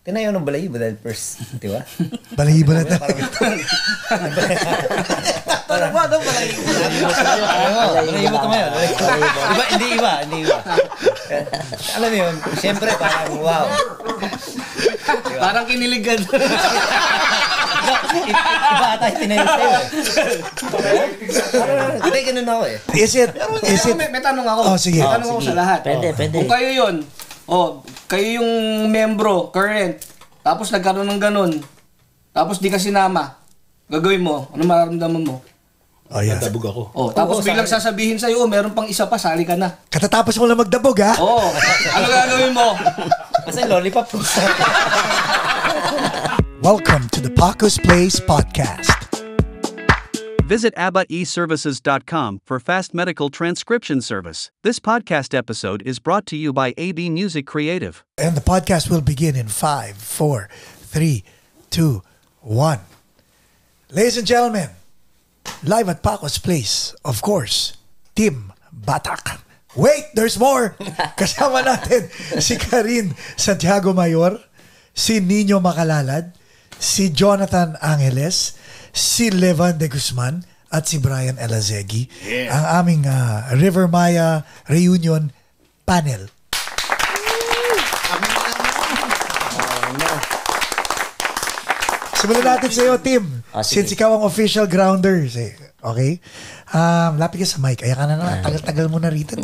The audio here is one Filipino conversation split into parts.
Tinayo ng balahibo dahil first, di ba? Balahibo na tayo. Parang ba daw balahibo? Balahibo tumayo. Hindi iba. Alam mo yun, siyempre parang wow. Diba? Parang kiniligan. Iba ata yung tinayo sa'yo eh. Hindi, ganun ako eh. Is it? May tanong ako. Oh, sige. May tanong ako sa lahat. Pwede. Kung kayo yun, kayo yung membro, current, tapos nagkaroon ng ganun, tapos di ka sinama, gagawin mo, ano mararamdaman mo? Oh, yeah. Dadabog ako. Tapos biglang sasabihin sa'yo, meron pang isa pa, sali ka na. Katatapos mo lang magdabog, ha? Ano gagawin mo? Kasi lollipop. Welcome to the Paco's Place podcast. Visit ABBAeServices.com for fast medical transcription service. This podcast episode is brought to you by AB Music Creative. And the podcast will begin in 5, 4, 3, 2, 1. Ladies and gentlemen, live at Paco's Place, of course, Tim Batak. Wait, there's more! Kasama natin si Karin Santiago Mayor, si Nino Macalalad, si Jonathan Angeles, si Levan de Guzman, at si Brian Elazegui, ang aming River Maya Reunion Panel. Simulan natin sa iyo, Tim. Since ikaw ang official grounder. Okay? Lapit ka sa mic. Ayan ka na naman. Tagal-tagal mo na rito.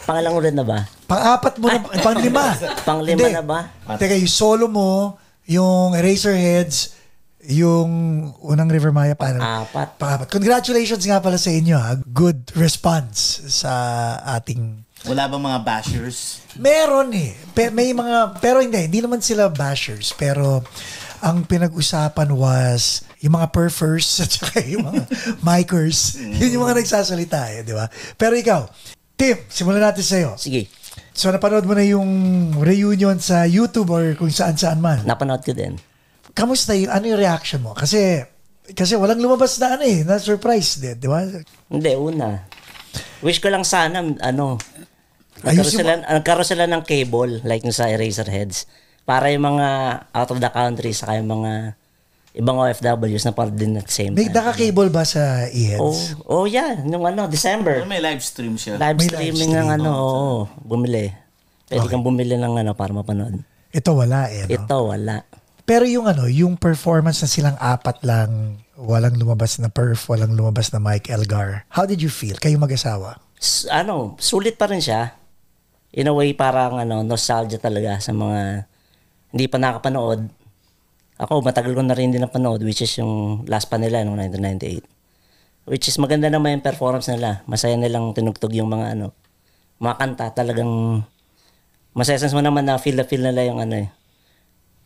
Pangalang ulit na ba? Pang-apat mo na. Pang-lima. Pang-lima na ba? Teka, yung solo mo, yung Eraserheads, yung unang River Maya panel. Apat. Pang-apat. Congratulations nga pala sa inyo. Good response sa ating... Wala bang mga bashers? Meron eh. May mga... Pero hindi naman sila bashers. Pero ang pinag-usapan was yung mga perfers at saka yung mga micers. Yun yung mga nagsasalita eh, di ba? Pero ikaw, Tim, simulan natin sa'yo. Sige. So napanood mo na yung reunion sa YouTube or kung saan-saan man? Napanood ko din. Kamusta yun? Ano yung reaction mo? Kasi walang lumabas na na surprise din, di ba? Hindi, una. Wish ko lang sana, nagkaroon sila ng cable, like sa Eraserheads, para yung mga out of the country, saka yung mga ibang OFWs na part din at same time. May naka-cable ba sa e-heads? Oh yeah. Nung December. May live stream siya. Live streaming ng bumili. Pwede kang bumili ng para mapanood. Ito wala eh, no? Ito wala. Pero yung performance na silang apat lang, walang lumabas na perf, walang lumabas na Mike Elgar. How did you feel? Kayo mag-asawa? Sulit pa rin siya. In a way, parang nostalgia talaga sa mga hindi pa nakapanood. Ako, matagal ko na rin din napanood, which is yung last pa nila noong 1998. Which is maganda naman yung performance nila. Masaya nilang tinugtog yung mga mga kanta. Talagang masaya mo naman na feel nila yung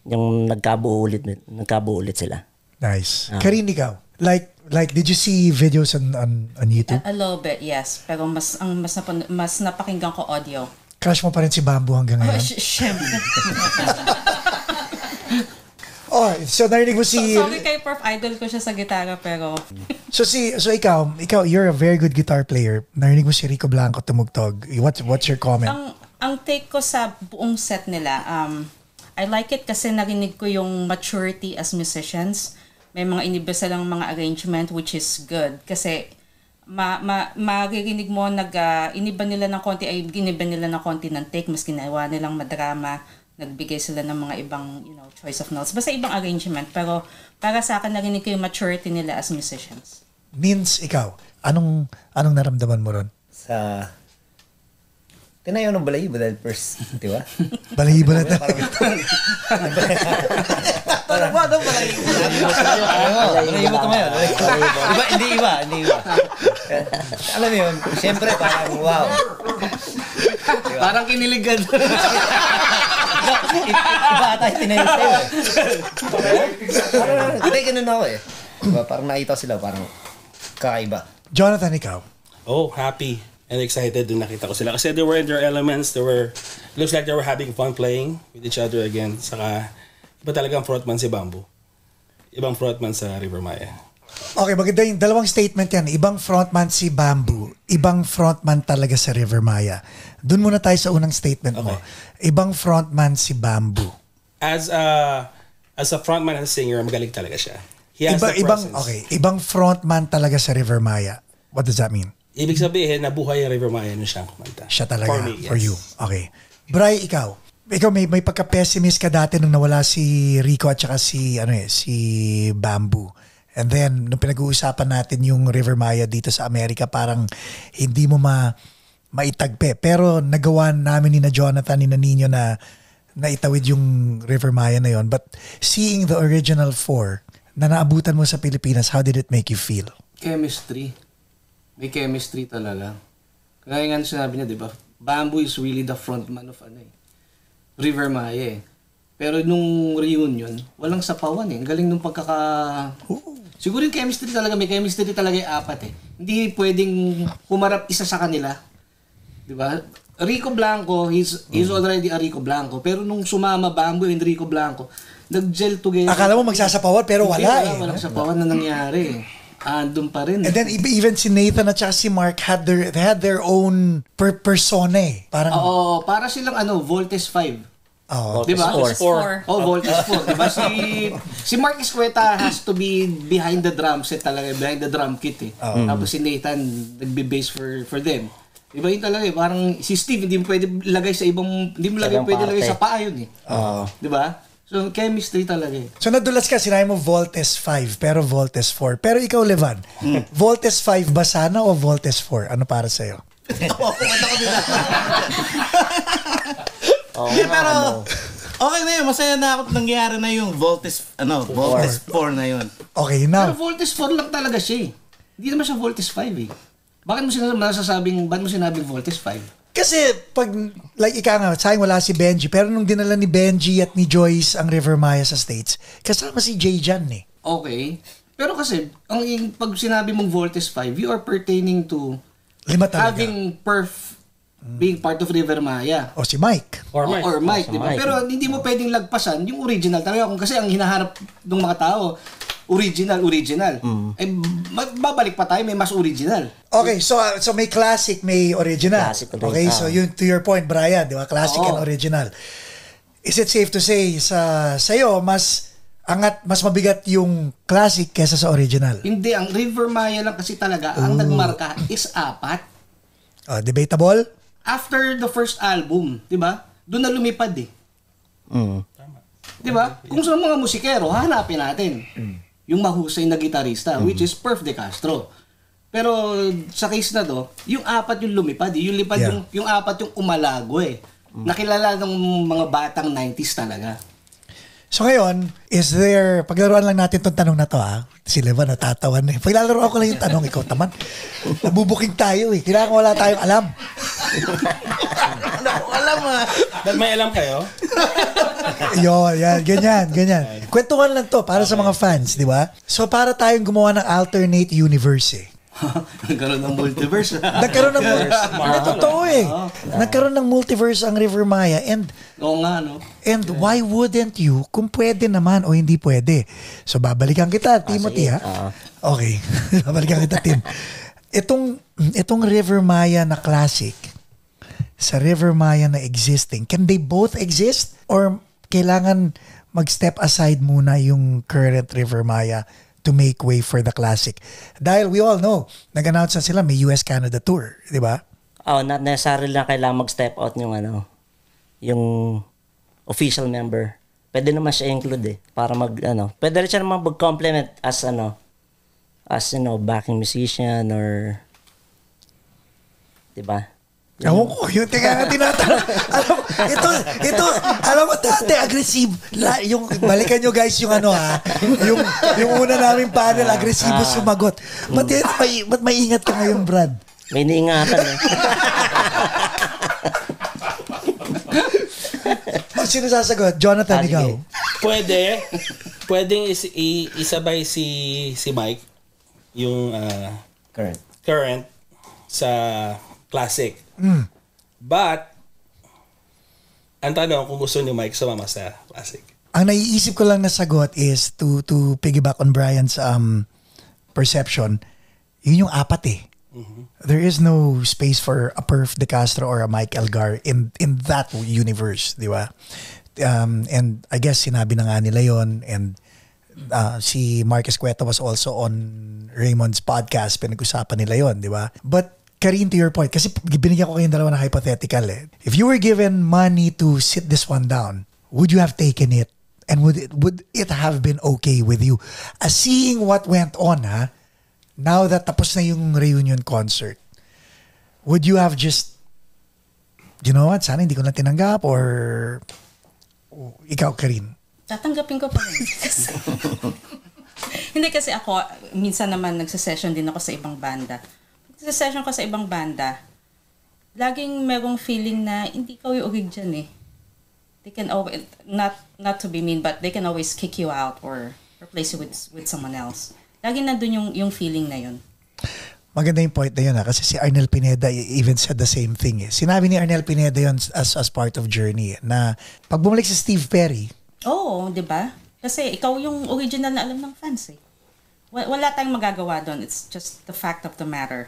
yung nagkabuo ulit sila. Nice. Karin, ikaw? Like did you see videos on YouTube? A little bit, yes. Pero mas napakinggan ko audio. Crush mo pa rin si Bamboo hanggang ngayon? Siyempre. So narinig mo si... Sorry kay Prof. Idol ko siya sa gitara, pero... So ikaw, you're a very good guitar player. Narinig mo si Rico Blanco tumugtog. What's your comment? Ang take ko sa buong set nila, I like it kasi narinig ko yung maturity as musicians. May mga iniba silang mga arrangement which is good. Kasi maririnig mo iniba nila ng konti ng take, mas ginawa nilang madrama. Nagbigay sila ng mga ibang choice of notes. Basta ibang arrangement. Pero para sa akin, narinig ko yung maturity nila as musicians. Means ikaw, anong naramdaman mo ron? Tinayo ng balahibo dahil first, di ba? Balahibo na tayo. Parang ba daw balahibo? Balahibo tumayo. Hindi iba. Alam mo yun, siyempre parang wow. Parang kiniligan. Iba ata yung tinayo sa'yo eh. Hindi, ganun ako eh. Parang nakita sila, parang kakaiba. Jonathan, ikaw? Happy and excited nung nakita ko sila. Kasi they were in their elements. Looks like they were having fun playing with each other again. Saka, iba talagang frontman si Bamboo. Ibang frontman sa River Maya. Okay, maganda yung dalawang statement yan. Ibang frontman si Bamboo. Ibang frontman talaga sa River Maya. Doon muna tayo sa unang statement mo. Ibang frontman si Bamboo. as a frontman and singer, magaling talaga siya. He has the presence. Ibang frontman talaga sa River Maya. What does that mean? Ibig sabihin, nabuhay yung River Maya nung siyang kumanta. Siya talaga, For me, yes. for you. Okay. Bri, ikaw may pagka-pessimist ka dati nung nawala si Rico at saka si Bamboo. And then, nung pinag-uusapan natin yung River Maya dito sa Amerika, parang hindi mo maitagpe. Pero nagawa namin ni na Jonathan, ni na Nino na itawid yung River Maya na yon. But seeing the original 4 na naabutan mo sa Pilipinas, how did it make you feel? Chemistry. May chemistry talaga. Kaya nga sinabi niya, di ba? Bamboo is really the frontman of River Maya eh. Pero nung reunion, walang sapawan eh. Ang galing nung Siguro yung chemistry talaga, may chemistry talaga yung 4 eh. Hindi pwedeng humarap isa sa kanila. Di ba? Rico Blanco, he's already a Rico Blanco. Pero nung sumama Bamboo and Rico Blanco, nag-gel together. Akala mo magsasapawan pero wala eh. Walang sapawan na nangyari. Andun pa rin. And then even si Nathan at saka si Mark had their own persona eh. Parang para silang Voltes 5. Oh, diba? Voltes 4. Voltes 4. Diba? Si Mark Escueta has to be behind the drum set talaga, behind the drum kit eh. Tapos si Nathan nagbe-bass for them. Diba yun talaga eh, parang si Steve hindi mo pwede lagay sa ibang, hindi mo pwede lagay sa paa yun eh. Diba? So chemistry talaga eh. So nadulas ka, sinabi mo Voltes 5 pero Voltes 4. Pero ikaw, Levan, Voltes 5 ba sana o Voltes 4? Ano para sa'yo? Pero okay na yun, masaya na ako nangyari na yung Voltes 4 na yun. Okay na. Pero Voltes 4 lang talaga siya eh. Hindi naman siya Voltes 5 eh. Bakit mo sinabing Voltes 5? Kasi pag, like ika nga, sayang wala si Benji, pero nung dinala ni Benji at ni Joyce ang River Maya sa States, kasama si Jay Jan eh. Okay. Pero kasi, pag sinabi mong Voltes 5, you are pertaining to having being part of River Maya. O si Mike. Or Mike, diba? Pero hindi mo pwedeng lagpasan yung original talaga. Kung kasi ang hinahanap ng mga tao, original. Eh, babalik pa tayo, may mas original. Okay, so may classic, may original. Okay, so yun, to your point, Brian, di ba? Classic and original. Is it safe to say sa'yo, mas mabigat yung classic kesa sa original? Hindi, ang River Maya lang kasi talaga, ang nagmarka is 4. Debatable? After the first album, di ba? Doon na lumipad eh. Di ba? Kung sa mga musikero, hanapin natin yung mahusay na gitarista, which is Perf De Castro. Pero sa case na to, yung 4 yung lumipad eh. Yung 4 yung umalago eh. Nakilala ng mga batang 90s talaga. So ngayon, paglaruan lang natin itong tanong na to si Levan natatawan na eh. Paglalaroan ko lang yung tanong, ikaw taman. Nabubuking tayo eh. Kailangan wala tayong alam. Alam May alam kayo? Yan, ganyan. Kwentuhan lang to para sa mga fans, di ba? So para tayong gumawa ng alternate universe eh. Nagkaroon ng multiverse. Nagkaroon ng multiverse. Totoo eh. Nagkaroon ng multiverse ang River Maya and oo nga, no? And why wouldn't you kung pwede naman o hindi pwede? So babalikan kita, Timothy ha? Okay. Babalikan kita, Tim. Itong River Maya na classic sa River Maya na existing, can they both exist? Or kailangan mag-step aside muna yung current River Maya to make way for the classic? Dahil we all know, nag-announce na sila, may US-Canada tour, di ba? Not necessarily na kailangan mag-step out yung official member. Pwede naman siya include eh, para pwede rin siya naman mag-complement as backing musician or, di ba? Ewan ko, yung nga tinatanong. Alam mo dati, aggressive. Yung, balikan nyo guys yung yung una naming panel, aggressive sumagot. Ba't may ingat ka ngayon, Brad? May niingatan eh. Sino sasagot? Jonathan, ikaw? Pwedeng isabay si Mike, yung current sa classic. But ang tanong kung gusto ni Mike sumama sa classic. Ang naiisip ko lang na sagot is to piggyback on Brian's perception. Yun yung 4 eh. There is no space for a Perf De Castro or a Mike Elgar in that universe, di ba? And I guess sinabi na nga nila yon, and si Marcus Cueto was also on Raymond's podcast, pinag-usapan nila yon, di ba? But Karin, to your point, kasi binigyan ko kayong dalawa na hypothetical eh. If you were given money to sit this one down, would you have taken it? And would it have been okay with you? Seeing what went on, now that tapos na yung reunion concert, would you have just, you know what, sana hindi ko na tinanggap, or ikaw, Karin? Tatanggapin ko pa rin. Hindi, kasi ako, minsan naman nagsasession din ako sa ibang banda. Nagsasession ko sa ibang banda, laging merong feeling na hindi ikaw yung urig dyan eh. They can always, not to be mean, but they can always kick you out or replace you with someone else. Lagi nandun yung feeling na yun. Maganda yung point na yun kasi si Arnel Pineda even said the same thing eh. Sinabi ni Arnel Pineda yun as part of Journey na pag bumalik si Steve Perry. Oo, di ba? Kasi ikaw yung original na alam ng fans eh. Wala tayong magagawa doon. It's just the fact of the matter.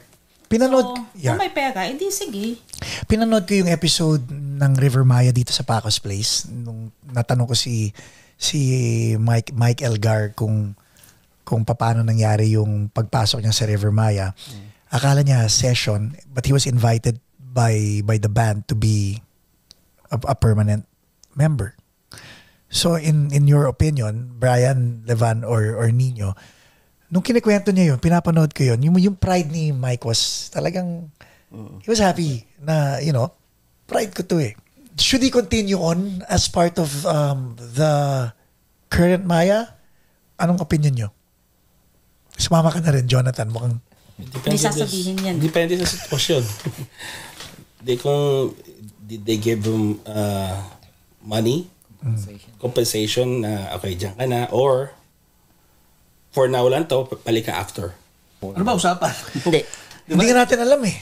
Pinanood, kung may pera, edi sige. Pinanood ko yung episode ng River Maya dito sa Pacos Place nung natanong ko si Mike Elgar kung paano nangyari yung pagpasok niya sa River Maya. Akala niya session, but he was invited by the band to be a permanent member. So in your opinion, Brian, Levan or Nino, nung kinikwento niya yun, pinapanood ko yun, yung pride ni Mike was talagang, he was happy na, pride ko to eh. Should he continue on as part of the current Maya? Anong opinion nyo? Sumama ka na rin, Jonathan. Mukhang... May sasabihin yan. Depende sa sitwasyon. Did they give him money? Compensation na okay, dyan ka na, or for now lang to, balik ka after. Ano ba usapan? Hindi. Hindi ka natin alam eh.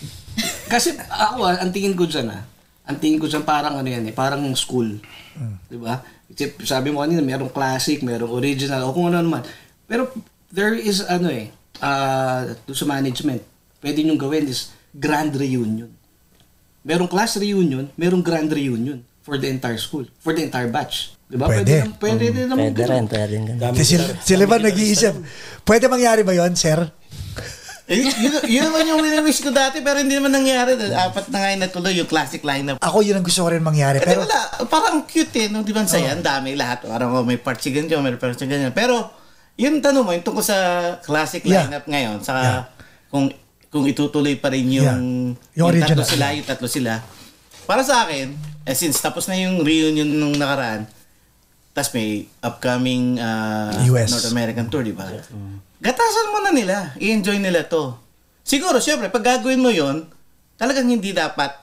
Kasi ako, ang tingin ko dyan parang ano yan eh, parang school. Diba? Sabi mo kanina, merong classic, merong original, o kung ano naman. Pero there is doon sa management, pwede nyo gawin is grand reunion. Merong class reunion, merong grand reunion for the entire school, for the entire batch. Diba? Pwede. Pwede rin naman. Pwede rin. Si Levan nag-iisip, pwede mangyari ba yon, sir? Yun naman yung wini-wish ko dati, pero hindi naman nangyari. 4 na nga yung natuloy yung classic lineup. Ako yun ang gusto ko rin mangyari. Pero wala, parang cute eh, no? Di ba saya? Ang dami lahat. Parang may part si ganyan, may part si ganyan. Pero, yung tanong mo, yung tungkol sa classic lineup ngayon, saka kung itutuloy pa rin yung original. Tatlo sila. Para sa akin, since tapos na yung reunion nung nakaraan, tas may upcoming US North American tour, di ba? Gatasan mo na nila. I-enjoy nila to. Siguro, syempre, pag gagawin mo yon, talagang hindi dapat,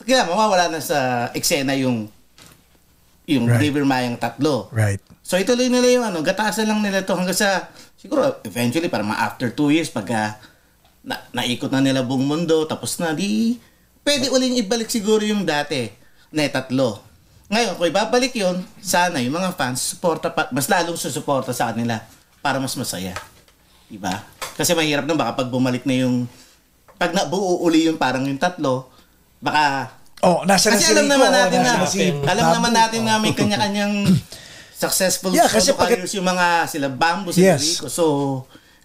kaya mawawala na sa eksena yung River Mayang tatlo. Right. So, ituloy nila yung gatasan lang nila to hanggang sa, siguro, eventually, para after 2 years, pag naikot na nila buong mundo, tapos na, pwede uling ibalik siguro yung dati na tatlo. Ngayon, kung ibabalik yun, sana yung mga fans mas lalong susuporta sa kanila para mas masaya. Diba? Kasi mahirap na baka pag bumalik na yung pag nabuo uli yung parang yung tatlo, baka nasa kasi alam naman natin na may kanya-kanyang successful solo careers yung mga sila Bamboo, sila Rico. So,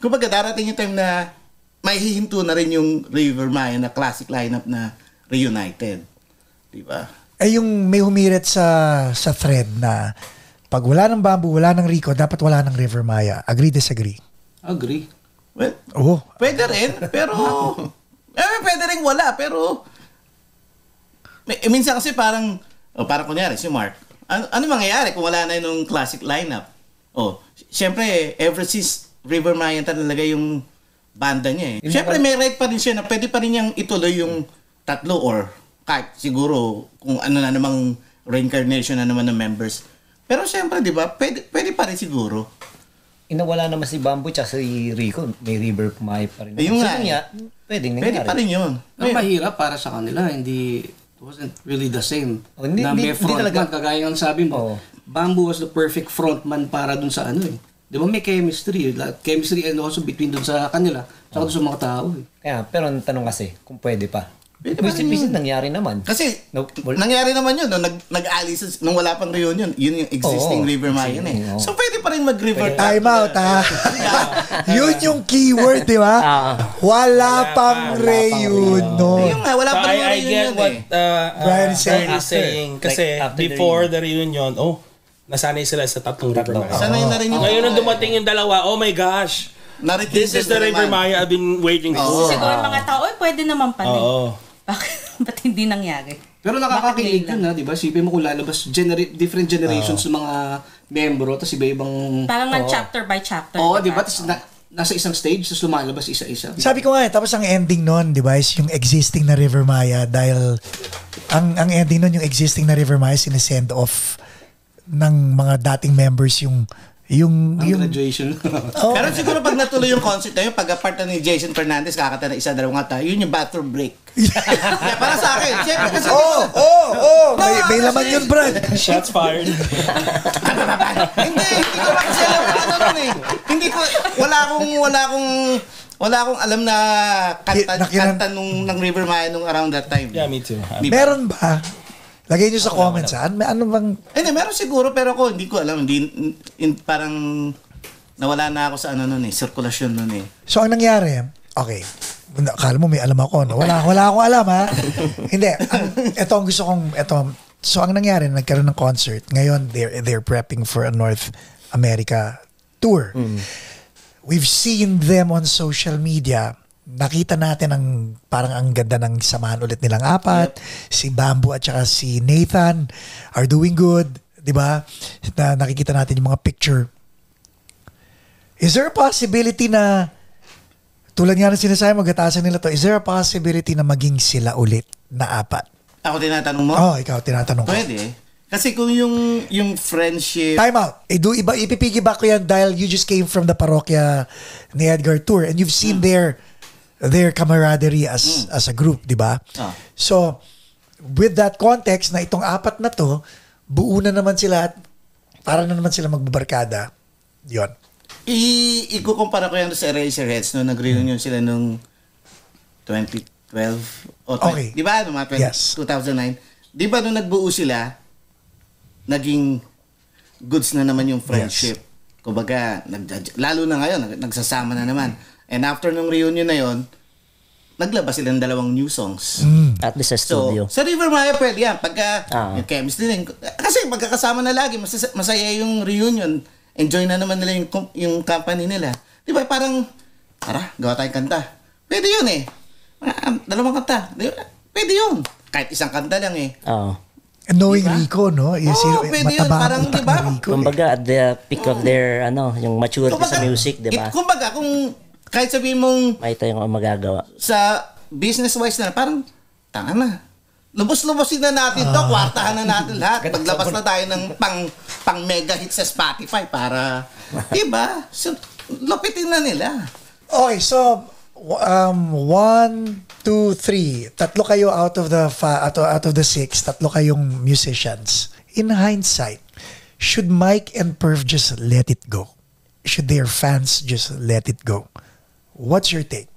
kumbaga darating yung time na may hihinto na rin yung River Maya na classic lineup na reunited. Diba? Yung may humirit sa thread na pag wala ng Bamboo, wala ng Rico, dapat wala ng River Maya. Agree, disagree? Agree. Well, pwede rin, pero pwede rin wala, pero minsan kasi parang kunyari si Mark, ano mangyayari kung wala na yung classic lineup? Siyempre, ever since River Maya talaga yung banda niya eh. Siyempre, may right pa rin siya na pwede pa rin niyang ituloy yung tatlo or kahit siguro kung ano na namang reincarnation na naman ng members. Pero siyempre, di ba, pwede pa rin siguro. Inawala naman si Bamboo at si Rico, may River Maya pa rin. Ayun nga. Pwede pa rin yun. Ang mahirap para sa kanila, it wasn't really the same. Hindi frontman, kagaya ng sabi mo. Bamboo was the perfect frontman para dun sa Di ba may chemistry? Chemistry and also between dun sa kanila, saka dun sa mga tao eh. Kaya, pero ang tanong kasi, kung pwede pa. Minsan nangyari naman. Kasi, No, nangyari naman yun, no? Nag-alis, nung wala pang reunion, yun yung existing River Maya eh. So, pwede pa rin mag-river Time out, ha? Yun yung keyword, di ba? Wala pang reunion. Yung nga, wala pang I get reunion what eh. Brian is saying. Kasi Like, after the before the reunion, nasanay sila sa tatlong River Maya. Sanay na rin yung... Ngayon nung dumating yung dalawa, oh my gosh! This is the River Maya I've been waiting for. Siguro mga tao, pwede naman pala. Oo. Ba't hindi nangyari? Pero nakakakilig yun ha, di ba? Sipin mo kung lalabas different generations ng mga membro, tapos iba-ibang... Parang chapter by chapter. Oo, di ba? Tapos nasa isang stage, tapos lumalabas isa-isa. Sabi ko nga tapos ang ending nun, di ba, is yung existing na River Maya dahil ang ending nun, yung existing na River Maya, sinesend off ng mga dating members yung Graduation. Pero siguro pag natuloy yung concert na yun, pag apart na ni Jason Fernandez, kakata na isa, dalawang kata, yun yung bathroom break. Kaya para sa akin, syempre kasi... may laman yun, Brad. Shots fired. Hindi ko kasi alam ano nun eh. Hindi ko, wala akong alam na kanta ng River Maya nung around that time. Yeah, me too. Meron ba? Lagay nyo sa comments, ano bang... Hindi, meron siguro, pero ako, hindi ko alam. Parang nawala na ako sa sirkulasyon nun eh. So, ang nangyari, okay, akala mo may alam ako, no? Wala akong alam, ha? Hindi, ito ang gusto kong, so ang nangyari, nagkaroon ng concert. Ngayon, they're prepping for a North America tour. We've seen them on social media. Nakita natin parang ang ganda ng samahan ulit nilang apat. Si Bamboo at saka si Nathan are doing good. Di ba? Nakikita natin yung mga picture. Is there a possibility na, tulad nga na sinasabi, magatasan nila to, is there a possibility na maging sila ulit na apat? Ako tinatanong mo? Ikaw tinatanong ko. Pwede. Kasi kung yung friendship... Time out. Ipipiggyback ko yan dahil you just came from the parokya ni Edgar Tour and you've seen their camaraderie as a group, di ba? So, with that context na itong apat na to, buo na naman sila at para na naman sila magbabarkada. Yun. Ikukumpara ko yan sa Eraserheads no nag-reunion sila nung 2012 o Okay. Di ba? 2009. Di ba nung nagbuo sila, naging goods na naman yung friendship. Kumbaga, lalo na ngayon, nagsasama na naman. And after nung reunion na yon, naglabas sila ng dalawang new songs. At least sa studio. So, sa River Maya pwede yan. Pagka yung chemistry din. Kasi magkakasama na lagi, masaya yung reunion. Enjoy na naman nila yung company nila. Di ba? Parang, gawa tayong kanta. Pwede yun eh. Dalawang kanta. Pwede yun. Kahit isang kanta lang eh. And knowing Rico, no? Pwede yun. Parang, di ba? Kumbaga, at the peak of their, yung maturity sa music, di ba? Kumbaga, kung kahit sabihin mong may tayong magagawa. Sa business-wise na, parang, tanga na. Lubos-lubosin na natin to, kwartahan na natin lahat. Paglabas na tayo ng pang mega hit sa Spotify para, diba? So, lupitin na nila. Okay, so, 1, 2, 3. Tatlo kayo out of the 6. Tatlo kayong musicians. In hindsight, should Mike and Perv just let it go? Should their fans just let it go? What's your take?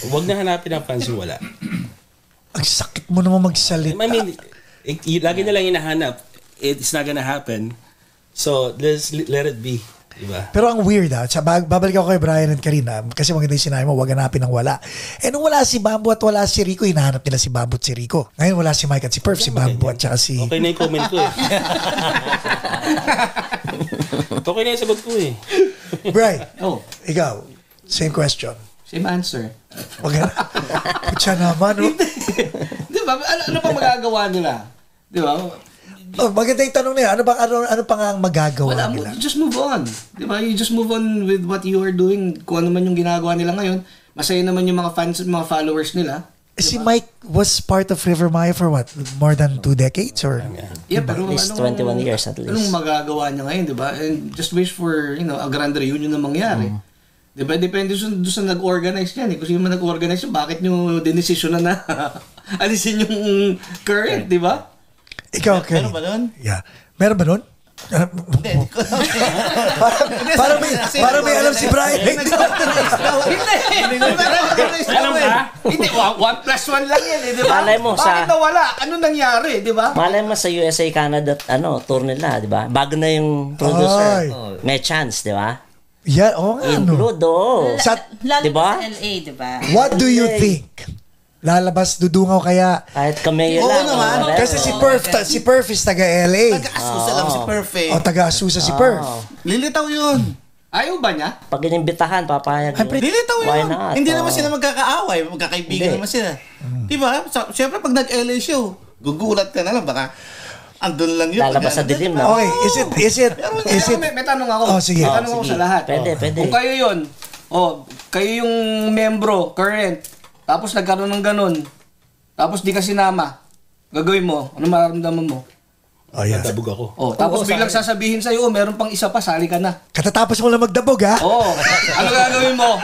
Huwag na hanapin ang fans yung wala. Ang sakit mo naman magsalita. I mean, lagi na lang hinahanap. It's not gonna happen. So, let's let it be. Diba? Pero ang weird babalik ako kay Brian and Karina kasi maganda yung sinabi mo, huwag hanapin ang wala. Nung wala si Bamboo at wala si Rico, hinahanap nila si Bamboo at si Rico. Ngayon wala si Mike at si Perf, si Bamboo at saka si... Okay na yung comment ko eh. Okay na yung sagot ko eh. Brian, ikaw, same question. Same answer. Okay na. Pucha naman. Di ba? Ano pang magagawa nila? Di ba? Maganda yung tanong nila. Ano pa nga ang magagawa nila? Just move on. Di ba? You just move on with what you are doing. Kung ano man yung ginagawa nila ngayon, masaya naman yung mga fans, mga followers nila. Si Mike was part of River Maya for what? More than 2 decades? Or? Yeah, pero at least 21 years at least. Anong magagawa niya ngayon, di ba? And just wish for, a grand reunion na mangyari. Di ba? Depende doon sa nag-organize yan. Kung sino man nag-organize yan, bakit nyo dinesisyon na alisin yung current, di ba? Ikaw, Kenny. Meron ba nun? Yeah. Meron ba nun? Parang may alam si Brian. Alam ka? Hindi, 1+1 lang yan eh, di ba? Malay mo, Bakit nawala? Ano nangyari, di ba? Malay mo sa USA, Canada, tour nila, di ba? Bago na yung producer. Ay. May chance, di ba? Yeah, oo nga, no. Include, oo. Lalo Diba? sa LA, di ba? What do you think? Lalabas, dudungaw kaya? Kahit kamay Oo lang. naman. Kasi si Perf is taga LA. Taga-asusa lang si Perfect. O taga-Asusa si Perf. Lilitaw yun. Ayaw ba niya? Pag inimbitahan, papayag. Lilitaw Why yun. not? Hindi naman sila magkakaaway. Magkakaibigan Hindi. naman sila. Diba? Siyempre pag nag-LA show, gugulat ka na lang. Baka andun lang yun. Lalabas sa dilim na. Okay, is it? May tanong ako. Oh, sige. May tanong ako sa lahat. Pwede. Kung kayo yun, kayo yung membro, current, tapos nagkaroon ng ganun, tapos di ka sinama, gagawin mo, ano mararamdaman mo? Oh, yeah. Nadabog ako. Tapos biglang sasabihin sa'yo, meron pang isa pa, sali ka na. Katatapos mo lang magdabog, ha? Ano gagawin mo?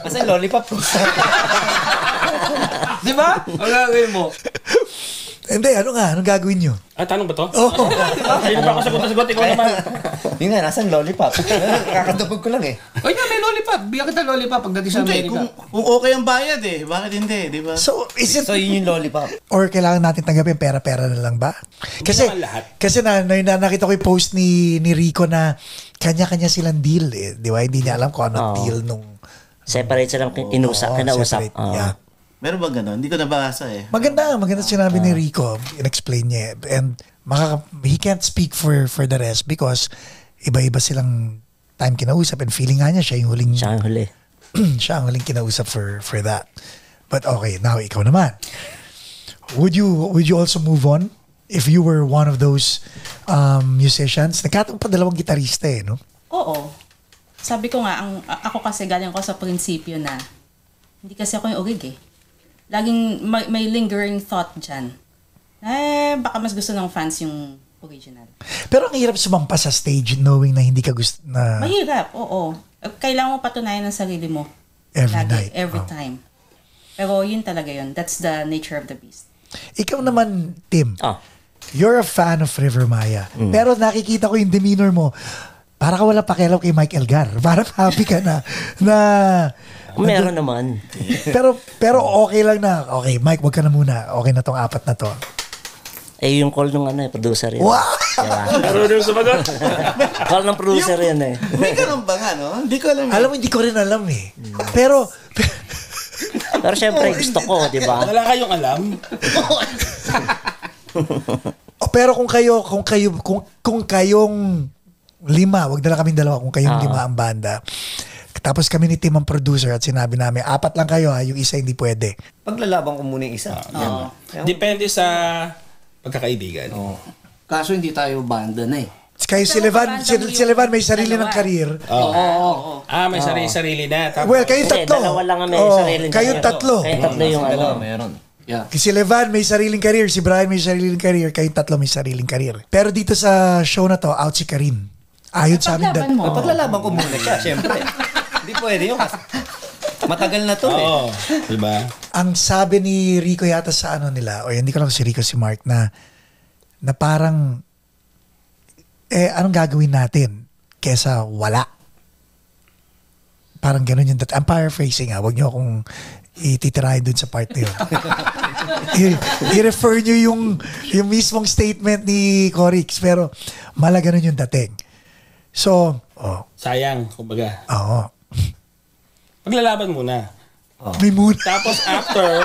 Kasi lollipop. Di ba? Ano gagawin mo? Hindi, anong gagawin nyo? Tanong ba to? Oo. Ayun ba ako sagot-sagot? Ikaw naman. Hindi nga, nasan lollipop? Kakadabog ko lang eh. Oy, may lollipop. Bigyan kita lollipop pagdating sa Hindi, Amerika. kung okay ang bayad eh. Bakit hindi? Diba? So, is it... So, yun yung lollipop. Or kailangan natin tanggapin pera-pera na lang ba? Kasi naman lahat. kasi nakita ko yung post ni Rico na kanya-kanya silang deal eh. Di ba? Hindi niya alam kung ano deal nung... Separate silang kinausap. separate. Yeah. Meron ba gano'n? Hindi ko nabasa eh. Maganda sinabi ni Rico. In-explain niya. And he can't speak for the rest because iba-iba silang time kinausap and feeling nga niya siya yung huling Siya ang huli. siya ang huling kinausap for that. But okay, now ikaw naman. Would you also move on if you were one of those musicians? Nagkataon pa dalawang gitarista eh, no? Oo. Sabi ko nga, ako kasi galing ko sa prinsipyo na hindi kasi ako yung ogig eh. Laging may lingering thought dyan. Baka mas gusto ng fans yung original. Pero ang hirap sumampa sa stage knowing na hindi ka gusto na... Mahirap, oo. Kailangan mo patunayan ng sarili mo. Every Lagi, night. every time. Pero yun talaga yun. That's the nature of the beast. Ikaw naman, Tim. Oh. You're a fan of River Maya. Pero nakikita ko yung demeanor mo. Para ka wala pakialam kay Mike Elgar. Parang happy ka na Meron naman. pero okay lang na. Okay, Mike, wag ka na muna. Okay na tong apat na to. Yung call ng producer yun. Wow! Diba? Marunong sumagot. Call ng producer yun eh. May ganun ba nga, no? Hindi ko alam. Alam mo, hindi ko rin alam eh. Pero Syempre gusto ko, di ba? Wala kayong alam. pero kung kayong lima, wag na lang kaming dalawa, kung kayong lima ang banda. Tapos kami ni Tim ang producer at sinabi namin, 4 lang kayo ha, yung isa hindi pwede. Paglalaban ko muna yung isa. Depende sa pagkakaibigan. Kaso hindi tayo banda na eh. Kaya si Levan may sarili ng career. May sarili-sarili na. Tapos, Well, kayong Hindi, tatlo. dalawa lang ang may sarili. Kayong tatlo. Kayong tatlo yung Dalawa, meron. Yeah. Si Levan may sariling career, si Brian may sariling career, kayong tatlo may sariling career. Pero dito sa show na to, out si Karin. Ayon sa amin. Paglaban mo. Paglalaban ko muna siya, syempre. Hindi pwede yun. Matagal na to eh. Oo. Diba? Ang sabi ni Rico yata sa ano nila, o hindi ko lang si Rico, si Mark, na parang, anong gagawin natin kesa wala? Parang ganun yung, I'm paraphrasing wag niyo akong ititirahin dun sa part na yun. I-refer nyo yung mismong statement ni Corix, pero mala ganun yung dating. So, Sayang, kumbaga. oo. Paglalaban muna. May muna. Tapos after,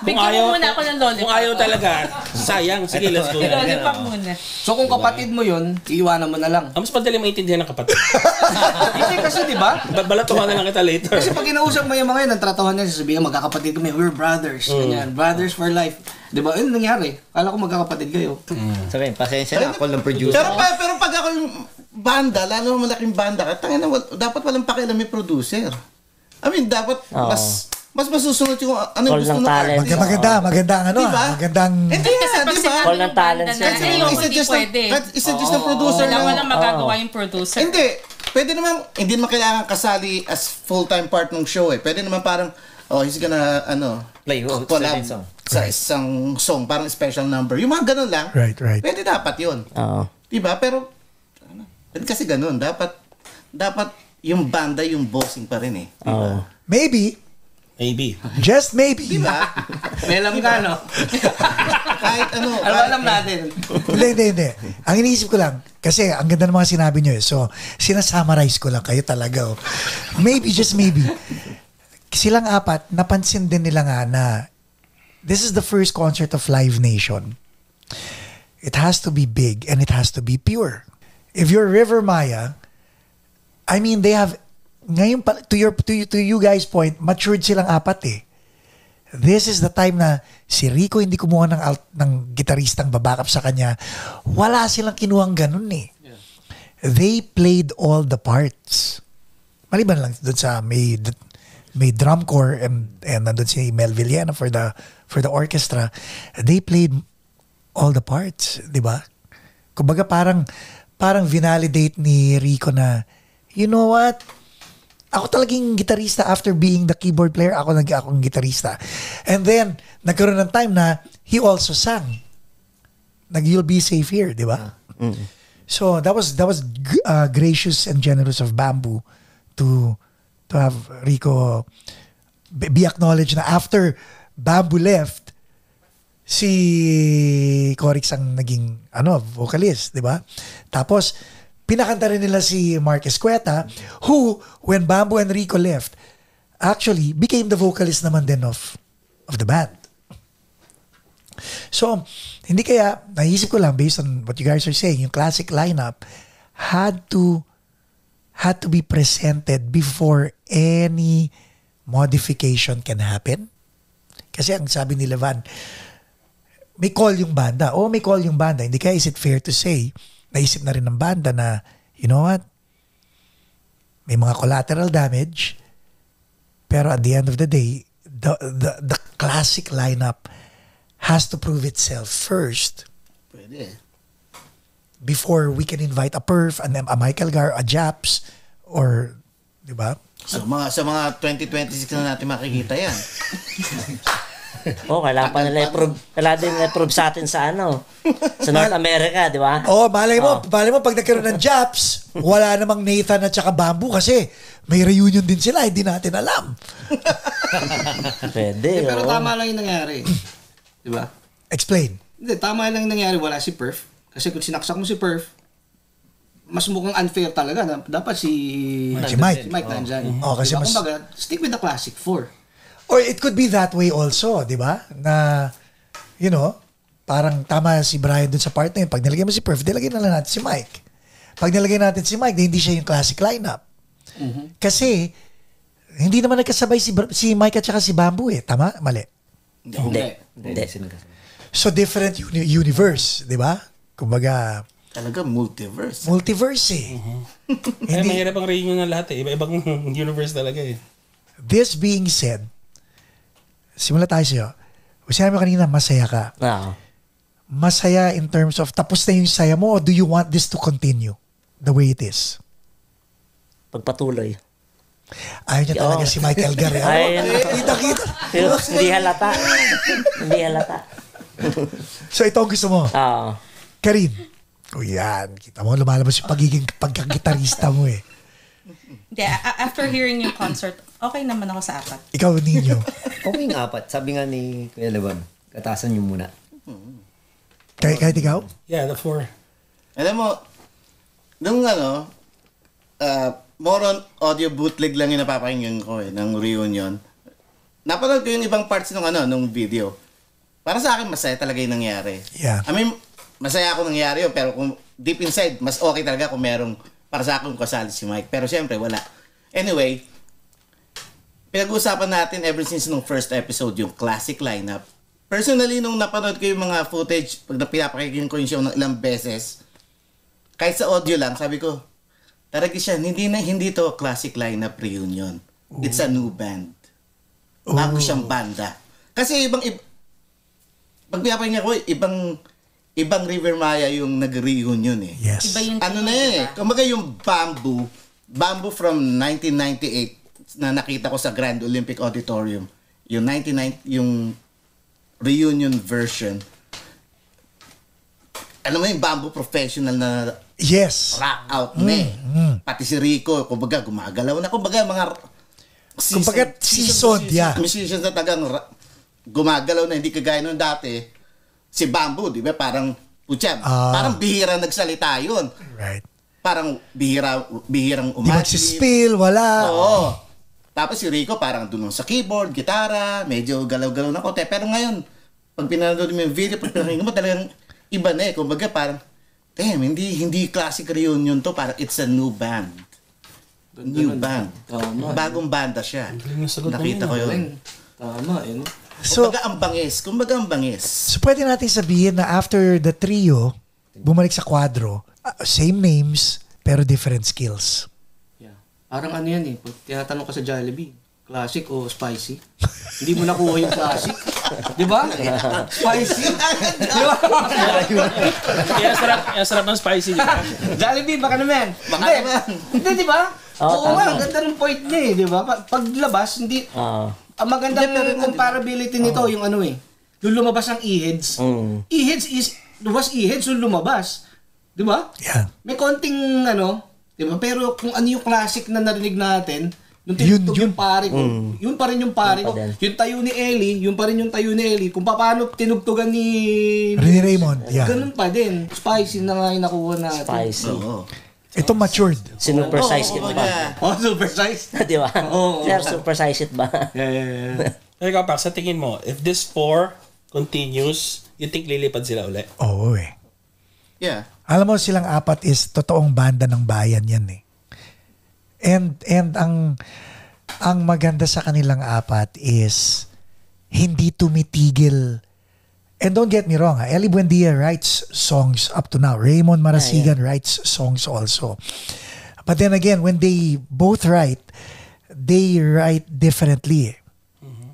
kung Bigyan mo ayaw, muna ako ng lollipop. kung ayaw talaga, sayang. Sige, let's go. Lollipop muna. So kung kapatid mo yun, iiwanan mo na lang. Mas madali maintindihan ng kapatid. Hindi kasi di ba? Balatuhan na lang kita later. Kasi pag inausap mo yung mga yun, nagtratahan niya, sasabihin magkakapatid kami, we're brothers. Ganyan, brothers for life. Di ba? Yun nangyari. Kala ko magkakapatid kayo. Sabihin, pasensya na ako ng producer. Pero pag ako yung banda, lalo malaking banda ka, dapat walang pakialam may producer. I mean, dapat mas masusunod yung ano Call gusto ng ng talent. artist. Magandang ano, Diba? magandang... Hindi nga, di ba? Call ng talent na, siya. Kasi yung hindi pwede. isa-just ng producer Wala na... walang magagawa yung producer. Hindi. Pwede naman, hindi naman kailangan kasali as full-time part ng show eh. Pwede naman parang, he's gonna, Play collab certain song. sa isang song, parang special number. Yung mga ganun lang. Right. Pwede dapat yun. Oo. Diba? Pero Kasi ganun, dapat yung banda yung bossing pa rin eh. Oo. Maybe, just maybe. Diba? May alam ka, no? Kahit ano. Alam natin. Hindi. Ang iniisip ko lang, kasi ang ganda ng mga sinabi nyo eh. So, sinasummarize ko lang kayo talaga. Oh. Maybe, just maybe. Silang apat, napansin din nila nga na this is the first concert of Live Nation. It has to be big and it has to be pure. If you're River Maya, I mean, they have, ngayon to you guys' point, matured silang apat eh. This is the time na si Rico hindi kumuha ng gitaristang babackup sa kanya. Wala silang kinuhang ganun eh. Yeah. They played all the parts. Maliban lang doon sa may drum corps and nandun si Mel Villena for the orchestra. They played all the parts, di ba? Kumbaga parang vinalidate ni Rico na, you know what? Ako talagang gitarista after being the keyboard player, akong gitarista. And then, nagkaroon ng time na he also sang. You'll be safe here, di ba? Mm-hmm. So, that was gracious and generous of Bamboo to have Rico be acknowledged na after Bamboo left, si Corix ang naging vocalist, di ba? Tapos, pinakanta rin nila si Mark Escueta, who, when Bamboo and Rico left, actually became the vocalist naman din of the band. So, hindi kaya, naisip ko lang based on what you guys are saying, yung classic lineup had to be presented before any modification can happen. Kasi ang sabi ni Levan, may call yung banda. May call yung banda. Hindi kaya is it fair to say, naisip na rin ng banda na, you know what, may mga collateral damage, pero at the end of the day, the classic lineup has to prove itself first. Pwede. Before we can invite a Perf, a Michael Gar, a Japs, or, di ba? Sa mga 2026 na natin makikita yan. Kailangan pa nila i-prove sa atin sa North America, di ba? Malay mo pag nagkaroon ng Japs, wala namang Nathan at saka Bamboo kasi may reunion din sila, hindi natin alam. Pwede, pero tama lang yung nangyari. Di ba? Explain. Hindi, tama lang yung nangyari, wala si Perf. Kasi kung sinaksak mo si Perf, mas mukhang unfair talaga. Dapat si Mike nandyan. Kasi diba? Kumbaga, stick with the classic four. Or it could be that way also, di ba? Na, you know, parang tama si Brian dun sa part na yun. Pag nilagay mo si Perf, nilagay na lang natin si Mike. Pag nilagay natin si Mike, hindi siya yung classic lineup. Mm-hmm. Kasi, hindi naman nagkasabay si Mike at saka si Bamboo eh. Tama? Mali? Hindi. So, different universe, di ba? Kumbaga, talaga multiverse. Multiverse eh. Hindi, mahirap ang reunion ng lahat eh. Iba-ibang universe talaga eh. This being said, simula tayo sa'yo. Sinabi mo kanina, masaya ka. Masaya in terms of, tapos na yung saya mo, or do you want this to continue the way it is? Pagpatuloy. Ayaw niya talaga si Michael Gar. Kita. Hindi halata. So ito ang gusto mo? Karin. Yan. Kita mo, lumalabas yung pagkagitarista mo eh. After hearing yung concert, okay naman ako sa apat. Ikaw, Nino? Okay yung apat. Sabi nga ni Kuya Levan, katasan niyo muna. Kahit ikaw? Yeah, the four. Alam mo, nung more on audio bootleg lang yung napapakinggan ko ng reunion. Napanood ko yung ibang parts nung video. Para sa akin, masaya talaga yung nangyari. Yeah. I mean, masaya ako nangyari yun, pero kung deep inside, mas okay talaga kung merong para sa akin kasali si Mike. Pero siyempre, wala. Anyway, pinag-uusapan natin ever since nung first episode, yung classic lineup. Personally, nung napanood ko yung mga footage, pag pinapakinggan ko yung show ng ilang beses, kahit sa audio lang, sabi ko, talaga siya, hindi to classic lineup reunion. Ooh. It's a new band. Bago siyang banda. Kasi pag pinapakinggan ko, ibang River Maya yung nag-reunion eh. Yes. Iba yung na yun eh. Kumbaga yung Bamboo from 1998 na nakita ko sa Grand Olympic Auditorium. Yung reunion version. Alam mo yung Bamboo professional na Yes. rock out na eh. Pati si Rico, kumbaga gumagalaw na. Kumbaga mga seasoned, yeah. Musicians na tagang gumagalaw na, hindi kagaya nung dati. Si Bamboo, di ba? Parang, parang bihira nagsalita yun. Right. Parang bihirang Di umalit. magsispill, wala. Oo. Tapos si Rico parang dunong sa keyboard, gitara, medyo galaw-galaw na konti. Pero ngayon, pag pinanood mo yung video, pag pinanood mo talagang iba na eh. Kumbaga parang, damn, hindi classic reunion to. Parang it's a new band. New band. Bagong banda siya. Nakita ko yun. Tama, yun. So, Kumbaga ang bangis. So pwede natin sabihin na after the trio, bumalik sa Quadro, same names, pero different skills. Yeah. Parang ano yan eh, pag tinatanong ka sa Jollibee, classic o spicy? Hindi mo nakuha yung classic. Di ba? Spicy. Di ba? Kaya sarap ng spicy. Jollibee, baka naman. Hindi, di ba? Oo nga, ang ganda ng point niya eh, di ba? Paglabas, hindi... Ang magandang comparability nito, yung ano eh, yung lumabas ang E-Heads. E-Heads was E-Heads yung lumabas. Di ba? Yeah. May konting ano, di ba? Pero kung ano yung classic na narinig natin, yung tinutug yung pare ko, yun pa rin yung pare ko. Yung tayo ni Ellie, yun pa rin yung tayo ni Ellie. Kung paano tinugtugan ni Rene Raymond, yeah. Ganun pa din. Spicy na nga yung nakuha natin. Spicy. Ito matured. Super size it ba? Super size. Di ba? Sir, super size it ba? Yeah. Pero ikaw, Pak, sa tingin mo, if this 4 continues, you think lilipad sila ulit? Oo eh. Yeah. Alam mo, silang apat is totoong banda ng bayan yan eh. And ang maganda sa kanilang apat is hindi tumitigil. And don't get me wrong, Ellie Buendia writes songs up to now. Raymond Marasigan writes songs also. But then again, when they both write, they write differently.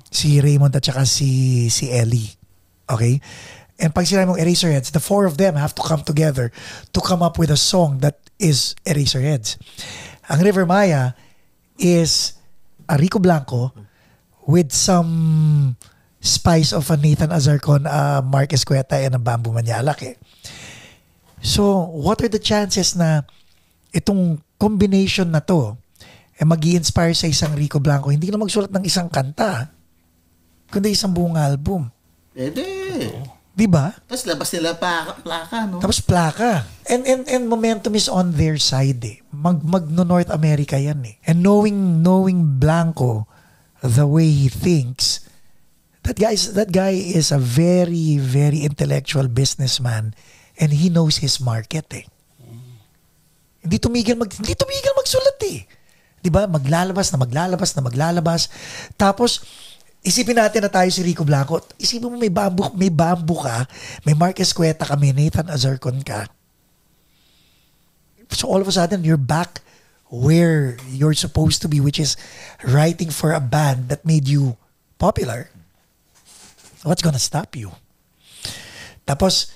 Si Raymond at saka si Ellie. Okay? And pag sila mong Eraserheads, the four of them have to come together to come up with a song that is Eraserheads. Ang River Maya is a Rico Blanco with some spice of a Nathan Azarcon, Mark Escueta, and a Bamboo Manyalak eh. So, what are the chances na itong combination na to mag-i-inspire sa isang Rico Blanco, hindi na magsulat ng isang kanta, kundi isang buong album. Pwede. Di ba? Tapos labas nila plaka, no? Tapos plaka. And momentum is on their side eh. Mag-North America yan eh. And knowing Blanco, the way he thinks, that guy is a very, very intellectual businessman and he knows his market eh. Hindi tumigil magsulat eh. 'Di ba? Maglalabas. Tapos isipin natin na tayo si Rico Blanco. Isipin mo may bamboo ka, may Mark Escueta ka, may Nathan Azarcon ka. So all of a sudden you're back where you're supposed to be, which is writing for a band that made you popular. What's gonna stop you? Tapos,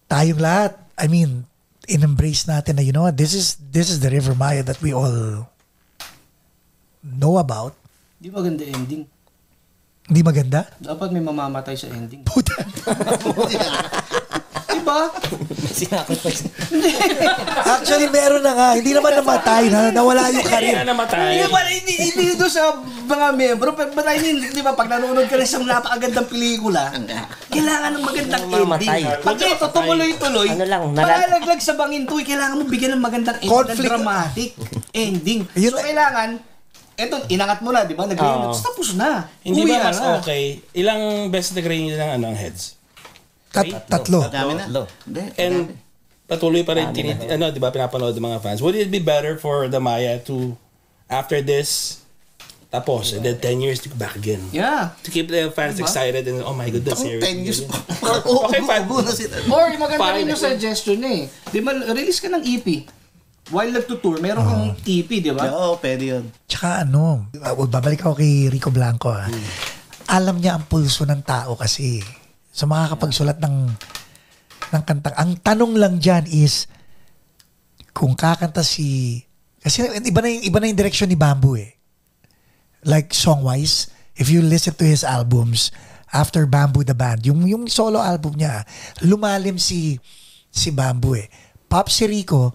tayong lahat, I mean, in-embrace natin na, you know what, this is the River Maya that we all know about. Di maganda ending. Hindi maganda? Dapat may mamamatay sa ending. Puta. Diba? Sinakot pa siya. Actually, meron na nga. Hindi naman namatay na. Nawala yung karir. Hindi na namatay. Hindi doon sa mga membro. But I mean, di ba, pag nanonood ka rin sa napakagandang pelikula, kailangan ng magandang ending. Pag ito, tumuloy-tuloy, palalaglag sa bangin to, kailangan mo bigyan ng magandang ending, Conflict. dramatic ending. Yun, So, kailangan, eto, inangat mo na, di ba? Nag-reunion. Tapos na. Hindi Uwi ba mas na. okay? Ilang best nag-reunion ng ang heads? Tatlo. Dami na. And patuloy pa rin, di ba, pinapanood ng mga fans. Would it be better for the Maya to, after this, tapos, and then 10 years to go back again? Yeah. To keep the fans excited and, oh my goodness, here. 10 years pa. Okay, 5 na sila. Or, maganda rin Fine. yung suggestion eh. Di ba, release ka ng EP. While nagtutour, meron kang EP, di ba? Oo, pwede yun. Tsaka ano, babalik ako kay Rico Blanco. Alam niya ang pulso ng tao kasi. So makakapagsulat ng kanta. Ang tanong lang dyan is, kung kakanta kasi iba na yung direction ni Bamboo eh. Like song-wise, if you listen to his albums, after Bamboo the Band, yung solo album niya, lumalim si Bamboo eh. pop si Rico,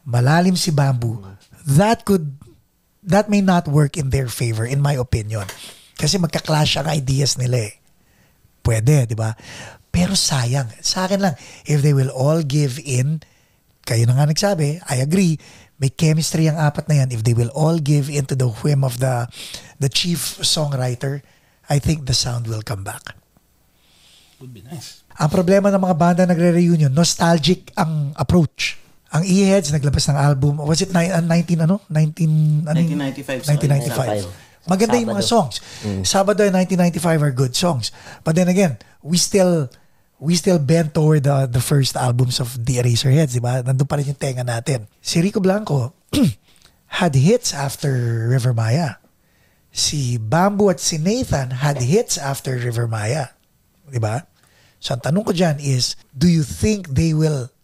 malalim si Bamboo, that may not work in their favor, in my opinion. Kasi magka-clash ang ideas nila eh. Pwede, di ba? Pero sayang. Sa akin lang, if they will all give in, kayo na nga nagsabi, I agree, may chemistry ang apat na yan. If they will all give in to the whim of the chief songwriter, I think the sound will come back. Would be nice. Ang problema ng mga banda nagre-reunion, nostalgic ang approach. Ang E-Heads naglabas ng album, was it 1995? 1995. Maganda yung mga songs. Sabado and 1995 are good songs. But then again, we still bend toward the first albums of the Eraserheads, di ba? Nandun pa rin yung tenga natin. Si Rico Blanco had hits after River Maya. Si Bamboo at si Nathan had hits after River Maya. Di ba? So ang tanong ko dyan is, do you think they will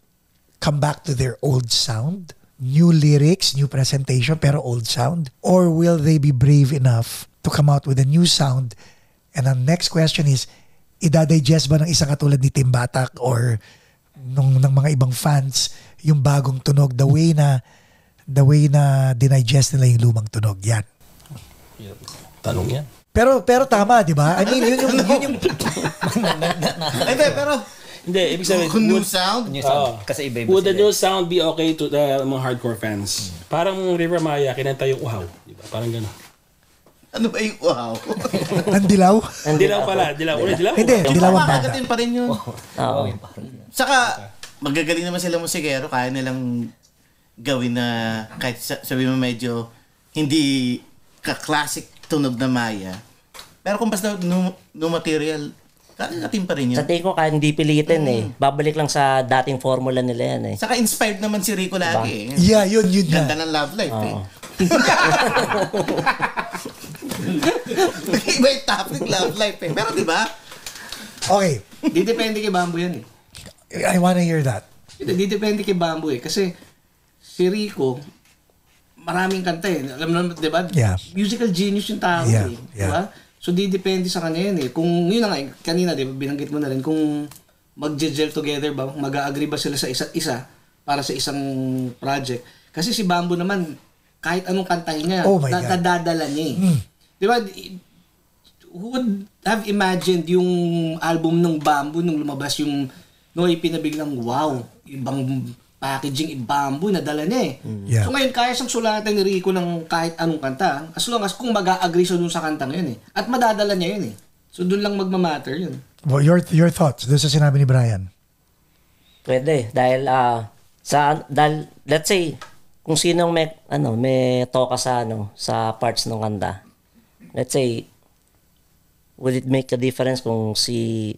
come back to their old sound? New lyrics, new presentation, pero old sound? Or will they be brave enough to come out with a new sound? And the next question is, ida-digest ba ng isang katulad ni Tim Batak or ng mga ibang fans yung bagong tunog the way na dinigest nila yung lumang tunog? Yan. Tanong yan. Pero tama, di ba? I mean, yun yung Hindi, pero Hindi, ibig sabihin, new sound? New sound. Kasi iba-iba would the sila. new sound be okay to the mga hardcore fans? Parang River Maya, kinanta yung uhaw. Diba? Parang gano'n. Ano ba yung wow? ang dilaw. Dilaw pala. Dilaw. Dilaw. Hindi, dilaw ang banda. Makagatin pa rin yun. Oo. Saka, magagaling naman sila musikero, kaya nilang gawin na kahit sabi mo medyo hindi ka-classic tunog na Maya. Pero kung basta new material, kakagatin pa rin yun. Sa tingin ko, kahit hindi pilitin eh. Babalik lang sa dating formula nila yan eh. Saka inspired naman si Rico lagi eh. Yeah, yun Ganda na. ng love life eh. Iba yung topic, love life eh. Pero di ba? Okay, Di depende kay Bamboo yan eh. I wanna hear that. Di depende kay Bamboo eh. Kasi si Rico, maraming kanta eh. Alam mo naman, di ba? Yeah. Musical genius yung tao Yeah, eh. yeah. Di ba? So di depende sa kanya yan eh. Kung yun na nga, kanina di ba, binanggit mo na rin, kung mag-gel together ba, mag-agree ba sila sa isa't isa para sa isang project. Kasi si Bamboo naman, kahit anong kantahin niya, Oh my God. nadadala niya eh. Di ba? Who would have imagined yung album ng Bamboo nung lumabas yung ipinabiglang wow, ibang packaging, Bamboo, nadala niya eh. Yeah. So ngayon, kaya siyang sulatan ni Rico ng kahit anong kanta, as long as kung mag-a-agree siya dun sa kantang yun eh. At madadala niya yun eh. So dun lang magmamatter yun. Well, your thoughts doon sa sinabi ni Brian? Pwede. Dahil, let's say, kung sinong may toka sa parts ng kanta. Let's say, would it make a difference kung si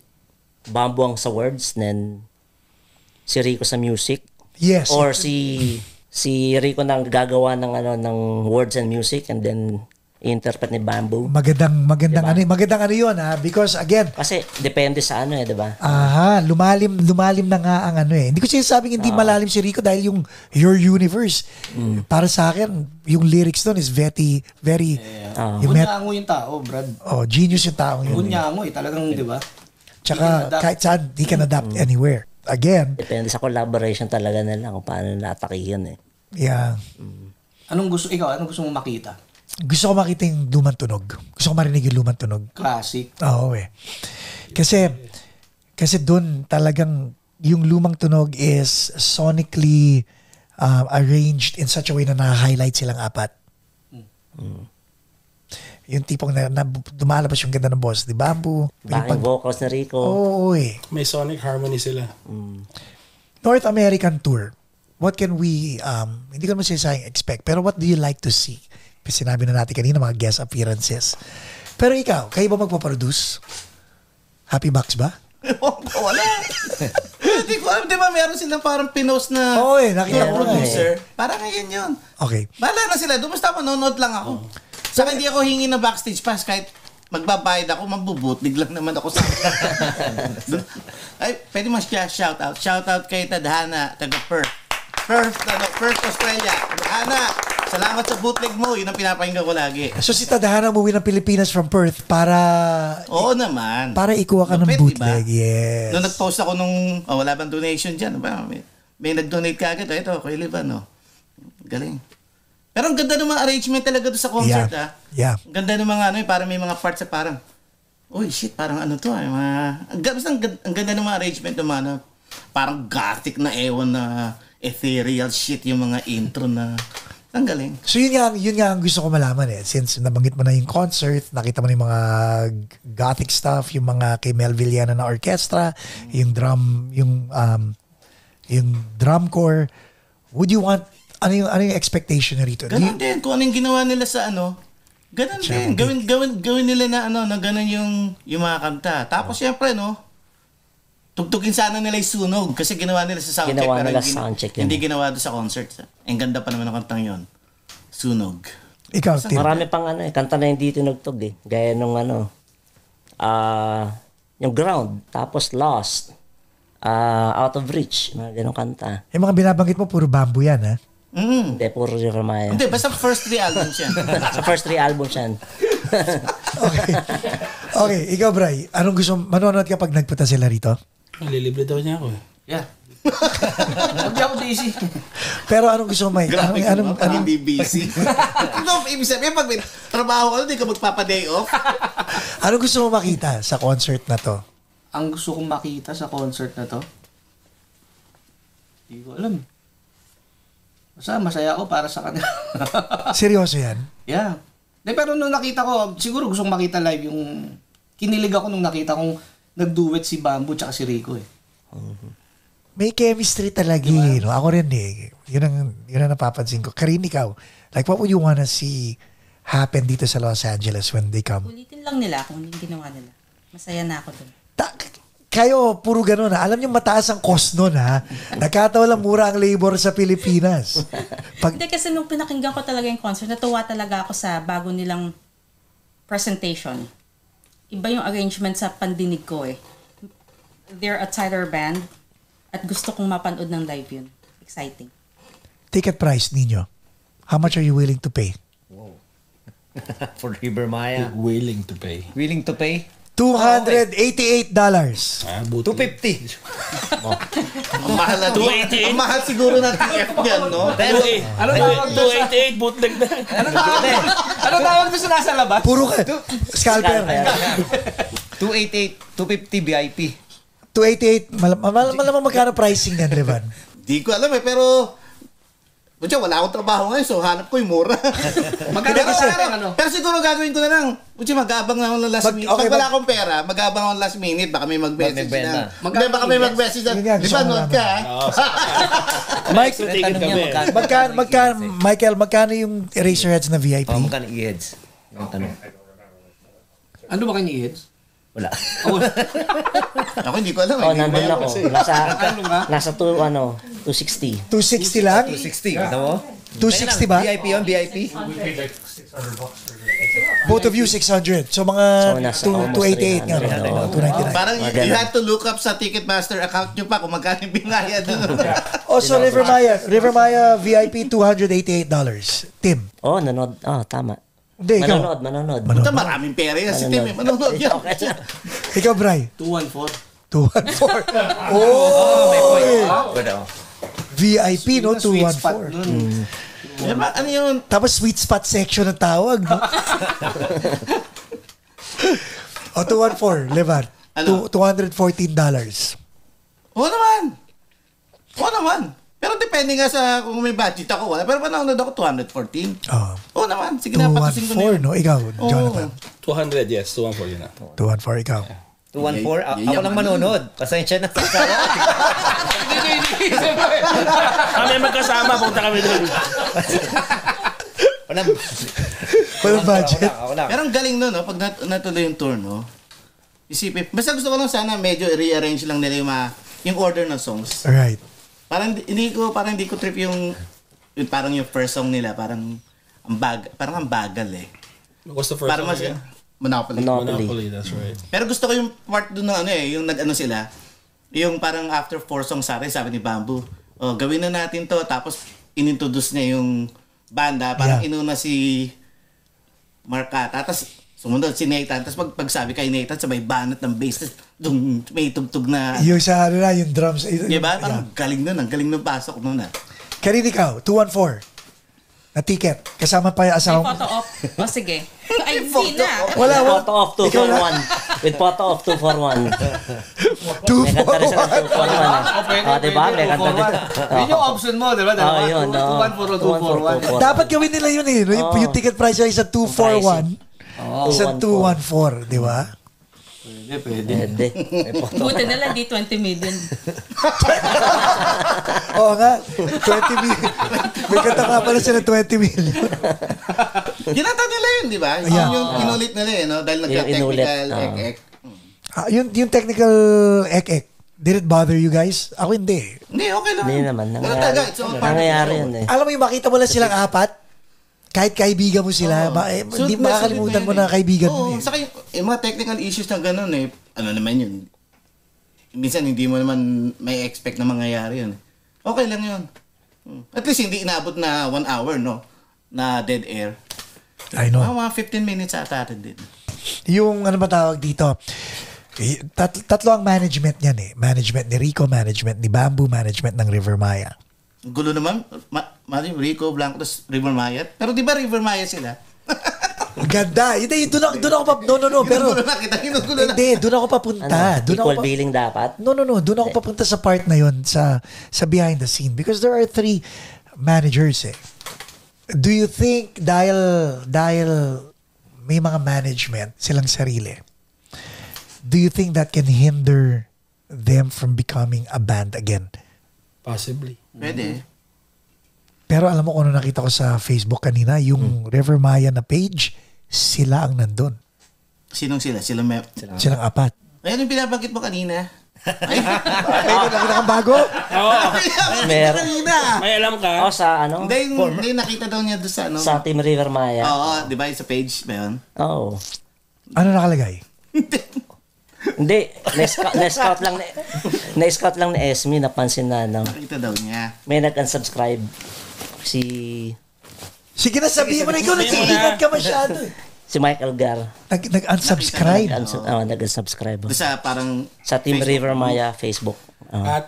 Bamboo ang sa words, then si Rico sa music? Yes. Or si Rico nang gagawa ng words and music and then i-interpret ni Bamboo? Magandang Diba? ano yun ha, because again, Kasi depende sa di ba? lumalim na nga ang ano eh. Hindi ko sinasabing hindi malalim si Rico dahil yung Your Universe, para sa akin, yung lyrics doon is very, very, Bunyango yung tao, Brad. genius yung taong yun. Bunyango eh, talagang, di ba? Tsaka kahit saan, di ka adapt anywhere. Again, Depende sa collaboration talaga nila kung paano nila atakihin eh. yeah. Anong gusto mo makita? Gusto ko makita yung lumang tunog. Gusto ko marinig yung lumang tunog. Classic. Oo eh. Kasi doon talagang yung lumang tunog is sonically arranged in such a way na na-highlight silang apat. Yung tipong na dumalabas yung ganda ng boss, di Bamboo. Backing vocals ni Rico. Oo eh. May sonic harmony sila. North American tour. What can we, hindi ko naman sinasayang expect, pero what do you like to see? Kasi sinabi na natin kanina, mga guest appearances. Pero ikaw, kayo ba magpaproduce? Happy Box ba? Wala. Hindi ko alam, di ba meron silang parang pinost na Oo eh, nakita ko producer. Parang ngayon yun. Okay. Bahala na sila. Basta manonood lang ako. Saka hindi ako hingi na backstage pass kahit magbabayad ako, mabubutlig lang naman ako sa Ay, pwede mo siya shout out. Shout out kay Tadhana, taga Perth, Australia. Tadhana, salamat sa bootleg mo. Yun ang pinapakinggan ko lagi. So si Tadhana umuwi ng Pilipinas from Perth para Oo naman. ikuha ka ng Lupit, bootleg. diba? Yes. Nung nag-post ako nung, wala bang donation dyan? Ba? may nag-donate ka agad. Ito, Kuya Livan, no? Galing. Pero ang ganda ng mga arrangement talaga doon sa concert, Yeah. Ang ganda ng mga parang may mga parts na parang, uy, shit, parang ano to, ang ganda ng mga arrangement ng mga, parang gothic na ewan na ethereal shit yung mga intro na, ang galing. So yun nga ang gusto ko malaman since nabanggit mo na yung concert, nakita mo na yung mga gothic stuff, yung mga kay Mel Villena na orchestra, yung drum corps. Would you want ano yung expectation na rito? Ganun din kung ano yung ginawa nila sa ganun din. Gawin nila na na ganun yung mga kanta. Tapos syempre tugtugin sana nila yung sunog kasi ginawa nila sa soundcheck. Ginawa nila sa soundcheck yun. Hindi ginawa doon sa concert. Ang ganda pa naman ng kantang yon. Sunog. Ikaw, Tim. Marami pang kanta na hindi tinugtog Gaya nung yung Ground, tapos Lost, Out of Reach, mga ganong kanta. Yung mga binabanggit mo, puro bamboo yan, ha? Hindi, puro River Maya. Hindi, basta first 3 albums yan. Sa first 3 albums yan. Okay, ikaw, Bray, anong gusto, manonood ka pag nagpunta sila rito? Lilibre daw niya ako. Yeah. Huwag ako busy. Pero anong gusto mo, Mike? Anong hindi busy. Ibig sabihin, pag may trabaho ka, hindi ka magpapa-day off. Anong gusto mo makita sa concert na to? Ang gusto kong makita sa concert na to, hindi ko alam. Basta masaya ako para sa kanila. Seryoso yan? Yeah. Pero nung nakita ko, siguro gustong makita live yung... Kinilig ako nung nakita kong nag-duet si Bamboo tsaka si Rico May chemistry talaga no? Ako rin Yun ang napapansin ko. Karin, ikaw, like what would you wanna see happen dito sa Los Angeles when they come? Ulitin lang nila kung yung ginawa nila. Masaya na ako dun. Kayo, puro ganun Alam niyo mataas ang cost nun Nagkataon lang mura ang labor sa Pilipinas. Hindi kasi nung pinakinggan ko talaga yung concert, natuwa talaga ako sa bago nilang presentation. Iba yung arrangement sa pandinig ko They're a tighter band at gusto kong mapanood ng live yun. Exciting. Ticket price ninyo. How much are you willing to pay? For River Maya. Willing to pay. Willing to pay? $288. $250. Ang mahal na 288. Ang mahal siguro ng TF yan, no? Ano tawag 288 bootleg na. Ano tawag doon sa nasa labas? Puro ka. Scalper. 288, 250 VIP. 288. Malamang magkano pricing yan, Revan? Di ko alam pero... Pucha, wala akong trabaho ngayon, so hanap ko yung mura. Pero siguro gagawin ko na lang. Pucha, mag-aabang na ako ng last minute. Pag wala akong pera, mag-aabang ako ng last minute. Baka may mag-message na. Baka may mag-message na. Di ba, nood ka, Mike, Michael, magkano yung Eraserheads na VIP? Magkano i-heads? Yung tanong. Ano ba kayo i-heads? Wala. Ako hindi ko alam. Nandun ako. Nasa 260. 260 lang? 260. Ano mo? 260 ba? VIP yun, VIP. Both of you 600. So mga 288 nga. 299. Parang you had to look up sa Ticketmaster account nyo pa kung magkano yung binayad. So River Maya VIP $288. Tim. Nanood. Tama. Hindi, Manonood. Puta, maraming pera yan si Tim. Manonood yan. Ikaw, Bray. 214. 214. May point. VIP, no? Sweet spot 214. nun. Ano yun? Tapos sweet spot section ang tawag, no? 214, Levan. $214. Oo naman. Pero depende nga sa kung may budget ako. Wala. Pero panonood ako 214. Oo naman. Sige na, patusin ko na 214, yun. no? Ikaw, Jonathan. 200, yes. 214 yun na. 214, ikaw. 214? Ako lang manonood. Pasensya na sa asawa. Kami magkasama, punta kami doon. Walang budget. Ako lang. Pero ang galing nun, no? Pag natuloy yung tour, no? Isipin. Basta gusto ko lang sana medyo rearrange lang nila yung order ng songs. Alright. Parang hindi ko trip yung parang yung first song nila, parang ang bagal eh. What's the first Parang song again? Monopoly. That's right. Pero gusto ko yung part doon ng yung nag-ano sila, yung parang after 4 songs sabi ni Bamboo, gawin na natin to, tapos inintroduce niya yung banda, parang inuna si Marcata, tapos sumunod si Nathan, tapos pag sabi kay Nathan, sabay banat ng bass, may tugtog na, Yung sa ano na, yung drums. diba? Parang galing nun, ang galing ng pasok nun ah. Karin, ikaw, 214. Na ticket. Kasama pa yung May asawa mo. photo op. O sige. Ay, hindi na. Wala, With wala. photo of 241. With photo of 241. May kanta rin siya ng 241. Diba? May kanta din. Yun yung option mo, diba? Yun. 214 o 241. Dapat gawin nila yun eh. Yung ticket price ay isa 241. Isa 214, di ba? Pwede. Buti na lang, di 20 million. Oo nga. 20 million. May kanta nga pala sila 20 million. Ginata nila yun, di ba? Yeah. Yung inulit nila no? Dahil Yung inulit, nagka-technical ek-ek. Yung technical ek-ek, did it bother you guys? Ako hindi. Hindi, okay lang. Hindi naman. Ganun talaga, it's all part of the Nangyayari show. yun eh. Alam mo yung makita mo lang silang apat, kahit kaibigan mo sila, hindi makakalimutan mo na kaibigan mo. Oo, saka yung mga technical issues na gano'n eh, ano naman yun. Minsan hindi mo naman may expect na mangyayari yun. Okay lang yun. At least hindi inabot na 1 hour, no? Na dead air. I know. Mga 15 minutes ata din. Yung ano ba tawag dito, tatlo ang management niyan eh. Management ni Rico, management ni Bamboo, management ng River Maya. Gulo naman. Rico, Blanco, tapos River Maya. Pero di ba River Maya sila? Ganda. Hindi, doon ako pa, no. Pero, Ginugulo na kita, ginugulo na. hindi, doon ako papunta. Doon ako Equal billing dapat? No. Doon ako papunta sa part na yun, sa behind the scene. Because there are 3 managers eh. Do you think dahil may mga management silang sarili, do you think that can hinder them from becoming a band again? Possibly. Pwede. Pero alam mo kung ano nakita ko sa Facebook kanina, yung River Maya na page, sila ang nandun. Sinong sila? Silang 4. Ayun yung pinabanggit mo kanina. Ay, nakita kang bago? Meron. May alam ka? O sa ano? Hindi, nakita daw niya doon sa ano. Sa Team River Maya. Oo, di ba? Sa page ba yun? Oo. Ano nakalagay? Hindi, na-scout lang ni Esme, napansin na ano. Nakita daw niya. May nag-unsubscribe si Sige na, sabihin mo na ikaw, nag-iingat ka masyado. si Michael Gar. Nag-unsubscribe. Nag-unsubscribe. Doon sa parang... Sa Team Facebook River mo. Maya Facebook.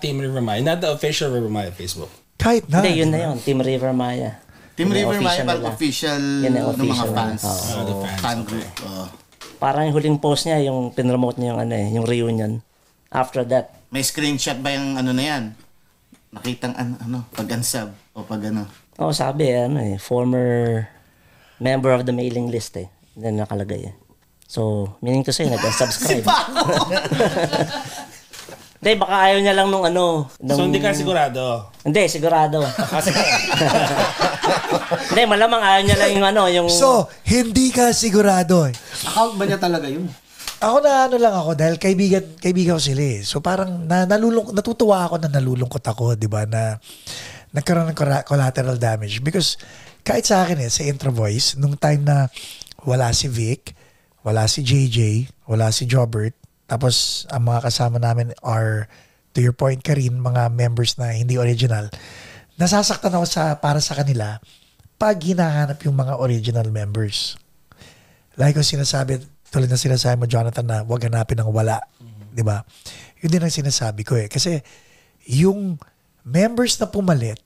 Team River Maya. Not the official River Maya Facebook. Kahit na. Hindi, yun na yun. Team River Maya. Team Yun ang River Maya, official parang nila. official Yan ang ng mga official fans. nila. Oo. The fans, Fan okay. group. Oo. Parang yung huling post niya, yung pinromote niya yung ano eh, yung reunion. After that, May screenshot ba yung ano na yan? Nakitang ano, pag-unsub o pag ano. sabi ano eh, former member of the mailing list eh. Then nakalagay eh. So, meaning to say, nag-unsubscribe. Hindi, baka ayaw niya lang nung ano. So hindi ka sigurado? Hindi, sigurado. Hindi, malamang ayaw niya lang yung ano, yung... So, hindi ka sigurado eh. Account ba niya talaga yun? Ako na ano lang ako dahil kaibigan ko sila eh. So parang natutuwa ako na nalulungkot ako, 'di ba, na nagkaroon ng collateral damage because kahit sa akin sa Intro Voice nung time na wala si Vic, wala si JJ, wala si Jobert, tapos ang mga kasama namin are, to your point Karin, mga members na hindi original. Nasasaktan ako para sa kanila pag hinahanap yung mga original members. Like ko sinasabi, tulad na sinasabi mo, Jonathan, na huwag hanapin ng wala. Di ba? Yun din ang sinasabi ko eh. Kasi yung members na pumalit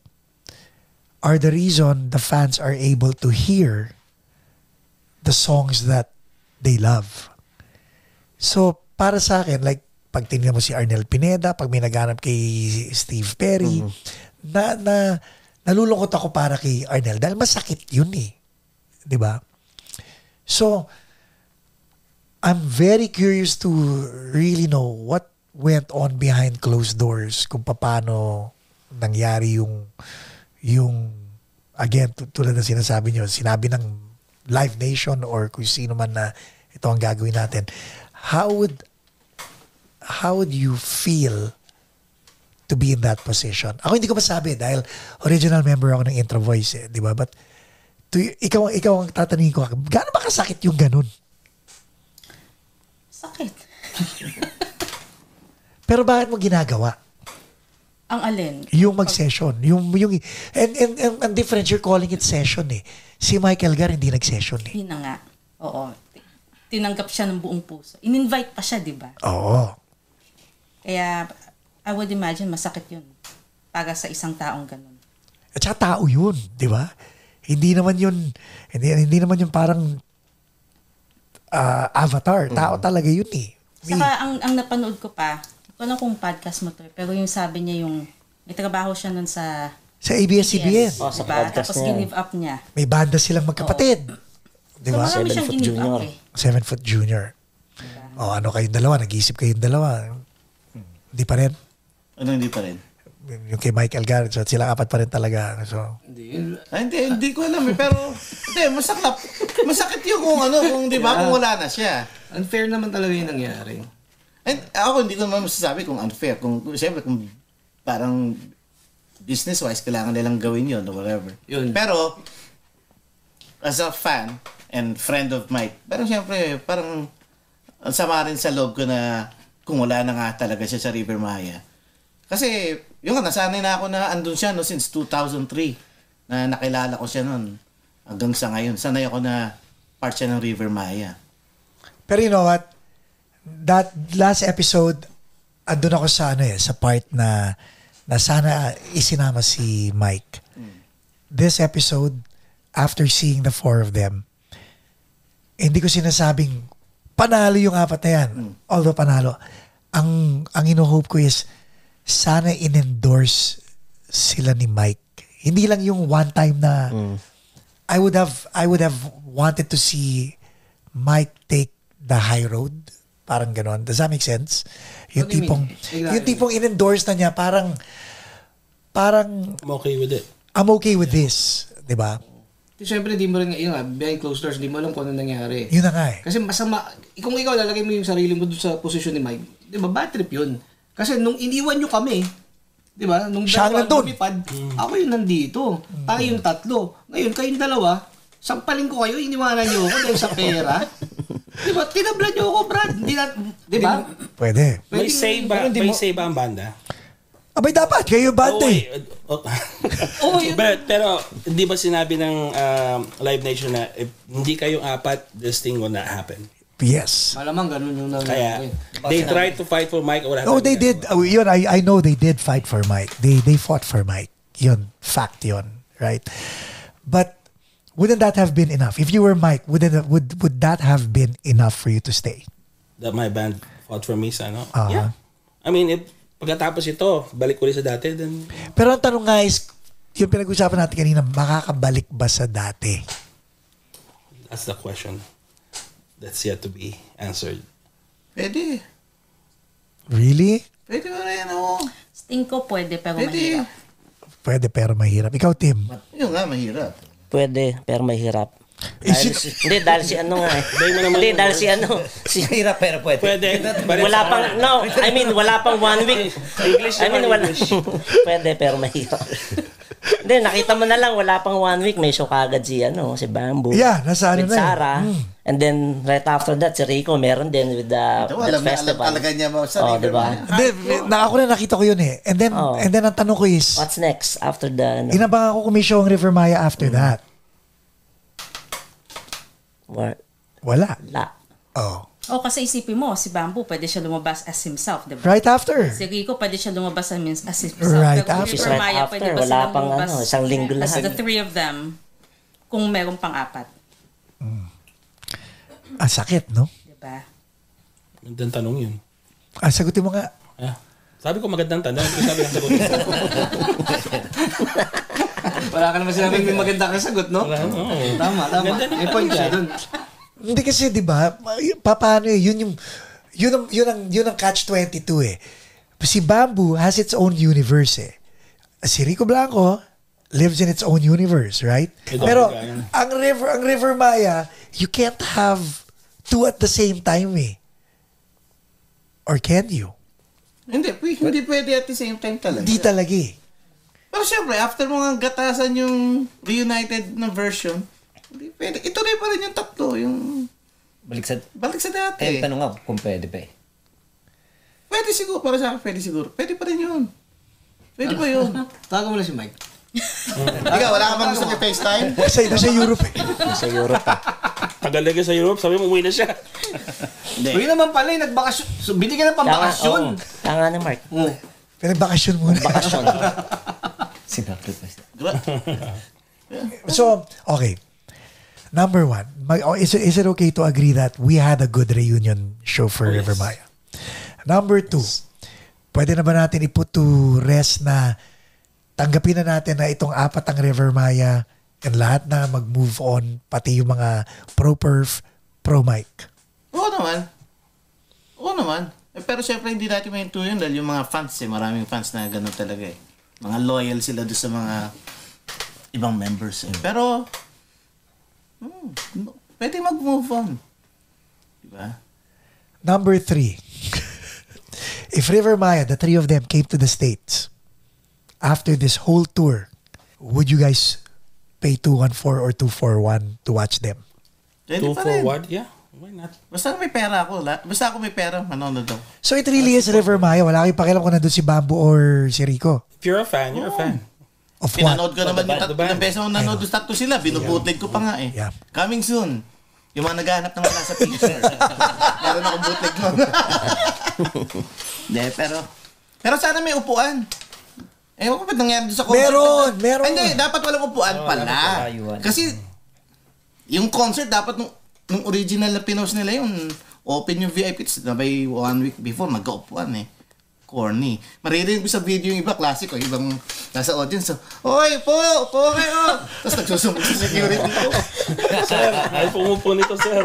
are the reason the fans are able to hear the songs that they love. So, para sa akin, like, pag tingnan mo si Arnel Pineda, pag may naghanap kay Steve Perry, nalulungkot ako para kay Arnel dahil masakit yun eh. Di ba? So, I'm very curious to really know what went on behind closed doors, kung paano nangyari yung again, tulad ng sinasabi nyo, sinabi ng Live Nation or kung sino man na ito ang gagawin natin. How would you feel to be in that position? Ako hindi ko masabi dahil original member ako ng Intro Voice eh, di ba? But ikaw ang tatanungin ko, gaano ba kasakit yung ganun? Sakit. Pero bakit mo ginagawa? Ang alin? Yung mag-session. And different, you're calling it session eh. Si Michael Gar hindi nag-session eh. Yun na nga. Oo. Tinanggap siya ng buong puso. In-invite pa siya, di ba? Oo. Kaya, I would imagine masakit yun para sa isang taong ganun. At saka tao yun, di ba? Hindi naman yun parang avatar. Tao talaga yun eh. Saka ang napanood ko pa, hindi ko alam kung podcast mo to, pero yung sabi niya yung, may trabaho siya nun sa ABS-CBN. Oh, sa diba? podcast Tapos niya. give up niya. May banda silang magkapatid. Di So ba? marami 7 siyang foot give up junior. eh. 7 foot junior. O ano kayong dalawa? Nag-iisip kayong dalawa. Hindi pa rin. Ano hindi pa rin? Yung kay Michael Garrett, so sila apat pa rin talaga. So, Hindi ko alam eh. Pero, hindi, masakit yung kung di ba, kung wala na siya. Unfair naman talaga yung nangyari. And ako, hindi ko naman masasabi kung unfair. Siyempre, kung parang business-wise, kailangan nilang gawin yun or whatever. Yun. Pero, as a fan and friend of Mike, pero siyempre, parang ang sama rin sa loob ko na kung wala na nga talaga siya sa River Maya. Kasi, yung nasanay na ako na andun siya no, since 2003 na nakilala ko siya noon hanggang sa ngayon. Sanay ako na part siya ng River Maya. pero you know what? That last episode, andun ako sa sa part na sana isinama si Mike. This episode, after seeing the four of them, hindi ko sinasabing panalo yung apat na yan. Although panalo, ang ino-hope ko is sana in-endorse sila ni Mike. Hindi lang yung one time na I would have wanted to see Mike take the high road. Parang ganon. Does that make sense? Yung What do you tipong mean? Exactly. yung tipong in-endorse na niya parang I'm okay with it. I'm okay with this, 'di ba? Siyempre, di mo rin, yun nga, behind closed doors, di mo alam kung ano nangyari. Yun na nga eh. Kasi masama, kung ikaw lalagay mo yung sarili mo doon sa posisyon ni Mike, di ba, bad trip yun. Kasi nung iniwan nyo kami, di ba, nung Siya ang nandun. lumipad, ako yung nandito. Tayo yung tatlo. Ngayon, kayong dalawa, sampalin ko kayo, iniwanan nyo ako dahil sa pera. Di ba, tinabla nyo ako, Brad. Di ba? Pwede. May say ba ang banda? Abay dapat kayo bante. Pero hindi ba sinabi ng Live Nation na if hindi kayong apat, this thing will not happen? Yes. Malamang ganun yung Kaya nangyari. they tried to fight for Mike or Oh, they did. Yun, I know they did fight for Mike. They fought for Mike. Yun, fact yun, right? But wouldn't that have been enough? If you were Mike, would that have been enough for you to stay? That my band fought for me, ano? Uh-huh. Yeah. I mean, if pagkatapos ito, balik ulit sa dati, then Pero ang tanong nga is, yung pinag-usapan natin kanina, makakabalik ba sa dati? that's the question that's yet to be answered. Pwede. Really? Pwede ba rin, oo. Sting ko pwede, pero Pwede. mahirap. Pwede pero mahirap. Ikaw, Tim. Yun nga, mahirap. Pwede, pero mahirap. Is Hindi, dahil si ano nga eh. Hindi, dahil si ano. Si, Hirap pero pwede. Pwede. wala pang, no, I mean, wala pang 1 week. English I mean, naman, wala. English. Pwede, pero mahirap. Hindi, nakita mo na lang, wala pang 1 week, may show kagad si Bamboo. Yeah, nasa ano with na eh. Sarah. And then, right after that, si Rico, meron din with the Ito, that alam festival. talaga niya sa Oh, River diba? Maya. Hindi, ako na nakita ko yun eh. And then, Oh. and then ang tanong ko is, What's next after the, inabangan ko kung may show ang River Maya after that. Wala. La. Oh. Kasi isipin mo, si Bamboo, pwede siya lumabas as himself, di ba? Right after. Si Rico, pwede siya lumabas as himself. Right Pero after. River Maya, Right pwede after, ba wala silang pang lumabas isang linggo as lahat. the three of them kung meron pang apat? Ang sakit, no? Di ba? Magandang tanong yun. Sagutin mo nga. Ah, sabi ko magandang tanong. Sabi ng sagot. Wala ka naman sinabing may maganda kang sagot, no? Tama. Ganda ng May point tanong siya yan. dun. Hindi kasi, di ba, paano yun yung ang catch-22 eh. Si Bamboo has its own universe eh. Si Rico Blanco lives in its own universe, right? Ito, Pero yan. ang River Maya, you can't have two at the same time eh. Or can you? Hindi pwede at the same time talaga. Hindi talaga eh. Pero syempre, after mo nga gatasan yung reunited na version, hindi pwede. Ito rin pa rin yung tatlo, yung Balik sa dati. eh, tanong nga kung pwede pa eh. Pwede siguro, para sa akin, pwede siguro. Pwede pa rin yun. Pwede pa yun. Tawagan mo na si Mike. Ikaw, wala ka bang gusto kay FaceTime? Nasa Europe eh. Sa Europe pa. Tagal lagi sa Europe, sabi mo, umuwi na siya. Uy naman pala, nagbakasyon. So, bili ka ng pambakasyon. Tanga na, Mark. Pinagbakasyon muna. Bakasyon. Sinacrifice. So, okay. Number one, is it okay to agree that we had a good reunion show for River Maya? Number two, pwede na ba natin i-put to rest na tanggapin na natin na itong apat ang River Maya and lahat na mag-move on, pati yung mga pro-perf, pro-mic? Oo naman. Oo naman. Pero syempre hindi natin mahinto yun dahil yung mga fans maraming fans na gano'n talaga eh. Mga loyal sila doon sa mga ibang members eh. Pero, pwede mag-move on. Diba? Number three, if River Maya, the three of them came to the States after this whole tour, would you guys pay 214 or 241 to watch them? 241? Yeah. Why not? Basta may pera ako. Basta ako may pera, manonood daw. So it really is River Maya. Wala kayong pakialam kung nandun si Bamboo or si Rico. If you're a fan, you're a fan. Of what? Pinanood ko naman yung tatlong beses akong nanood yung tatlo sila. Binubootleg ko pa nga eh. Yeah. Coming soon. Yung mga naghahanap ng wala sa picture. Meron akong bootleg ko. Hindi, pero sana may upuan. Ewan ko ba't nangyari doon sa concert? Meron. Hindi, dapat walang upuan pala. Kasi yung concert dapat nung original na pinost nila yung open yung VIP na by 1 week before magka-upuan eh. Corny. Maririnig ko sa video yung iba, classic o ibang nasa audience. So, oy, po kayo! Tapos nagsusumbong sa security ko. Sir, ay pumupo nito, sir.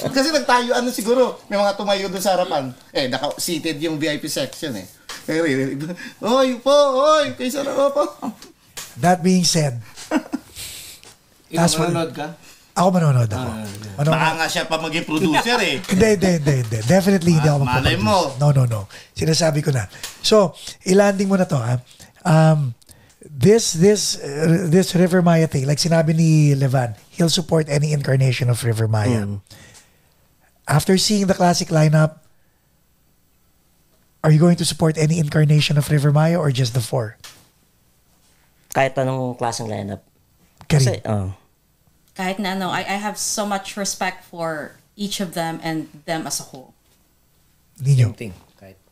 Kasi nagtayuan na siguro. May mga tumayo doon sa harapan. Naka-seated yung VIP section eh. Oy, kayo sa po. That being said, Ikaw manonood ka? ako manonood ako. Baka nga siya pa maging producer eh. Hindi. Definitely hindi ako Malay magpaproduce. mo. No. Sinasabi ko na. So, ilanding mo na to. This River Maya thing, like sinabi ni Levan, he'll support any incarnation of River Maya. After seeing the classic lineup, are you going to support any incarnation of River Maya or just the four? Kahit anong klaseng lineup. Karin. Kasi, Kahit na ano, I have so much respect for each of them and them as a whole. Ninyo. Same thing.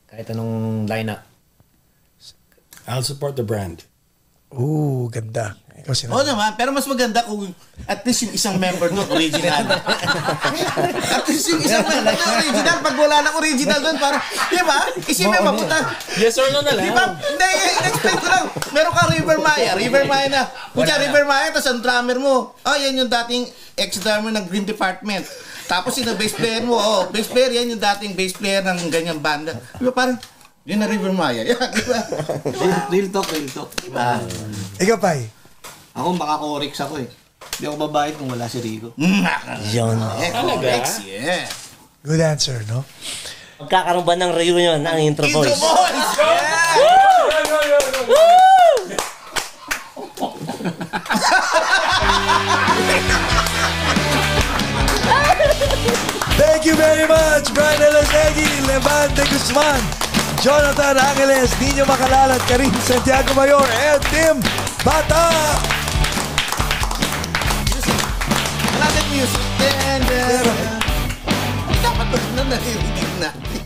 Kahit anong lineup. I'll support the brand. Ooh, ganda. Ikaw Oo naman, pero mas maganda kung at least yung isang member doon original. At least yung isang member doon original. Pag wala na original doon, parang, di ba? Isipin mo, puta. Yes or no na lang. Di ba? Hindi, explain ko lang. Meron ka River Maya na. Kutya River Maya, tapos ang drummer mo. Yan yung dating ex-drummer ng Green Department. Tapos yung bass player mo, bass player, yan yung dating bass player ng ganyang banda. Di ba, parang, yun na River Maya. Yan, di ba? Real talk. Diba? Ikaw, Pai. Ako makakorix ako eh. Hindi ako babayad kung wala si Rico. yun. Correct, yeah. Good answer, no? Magkakaroon ba ng reunion ang Intro Boys? Thank you very much, Brian Elasegi, Levan de Guzman, Jonathan Angeles, Nino Macalalat, Karin Santiago Mayor, and Tim Bata! Another music. Dapat na naririnig natin.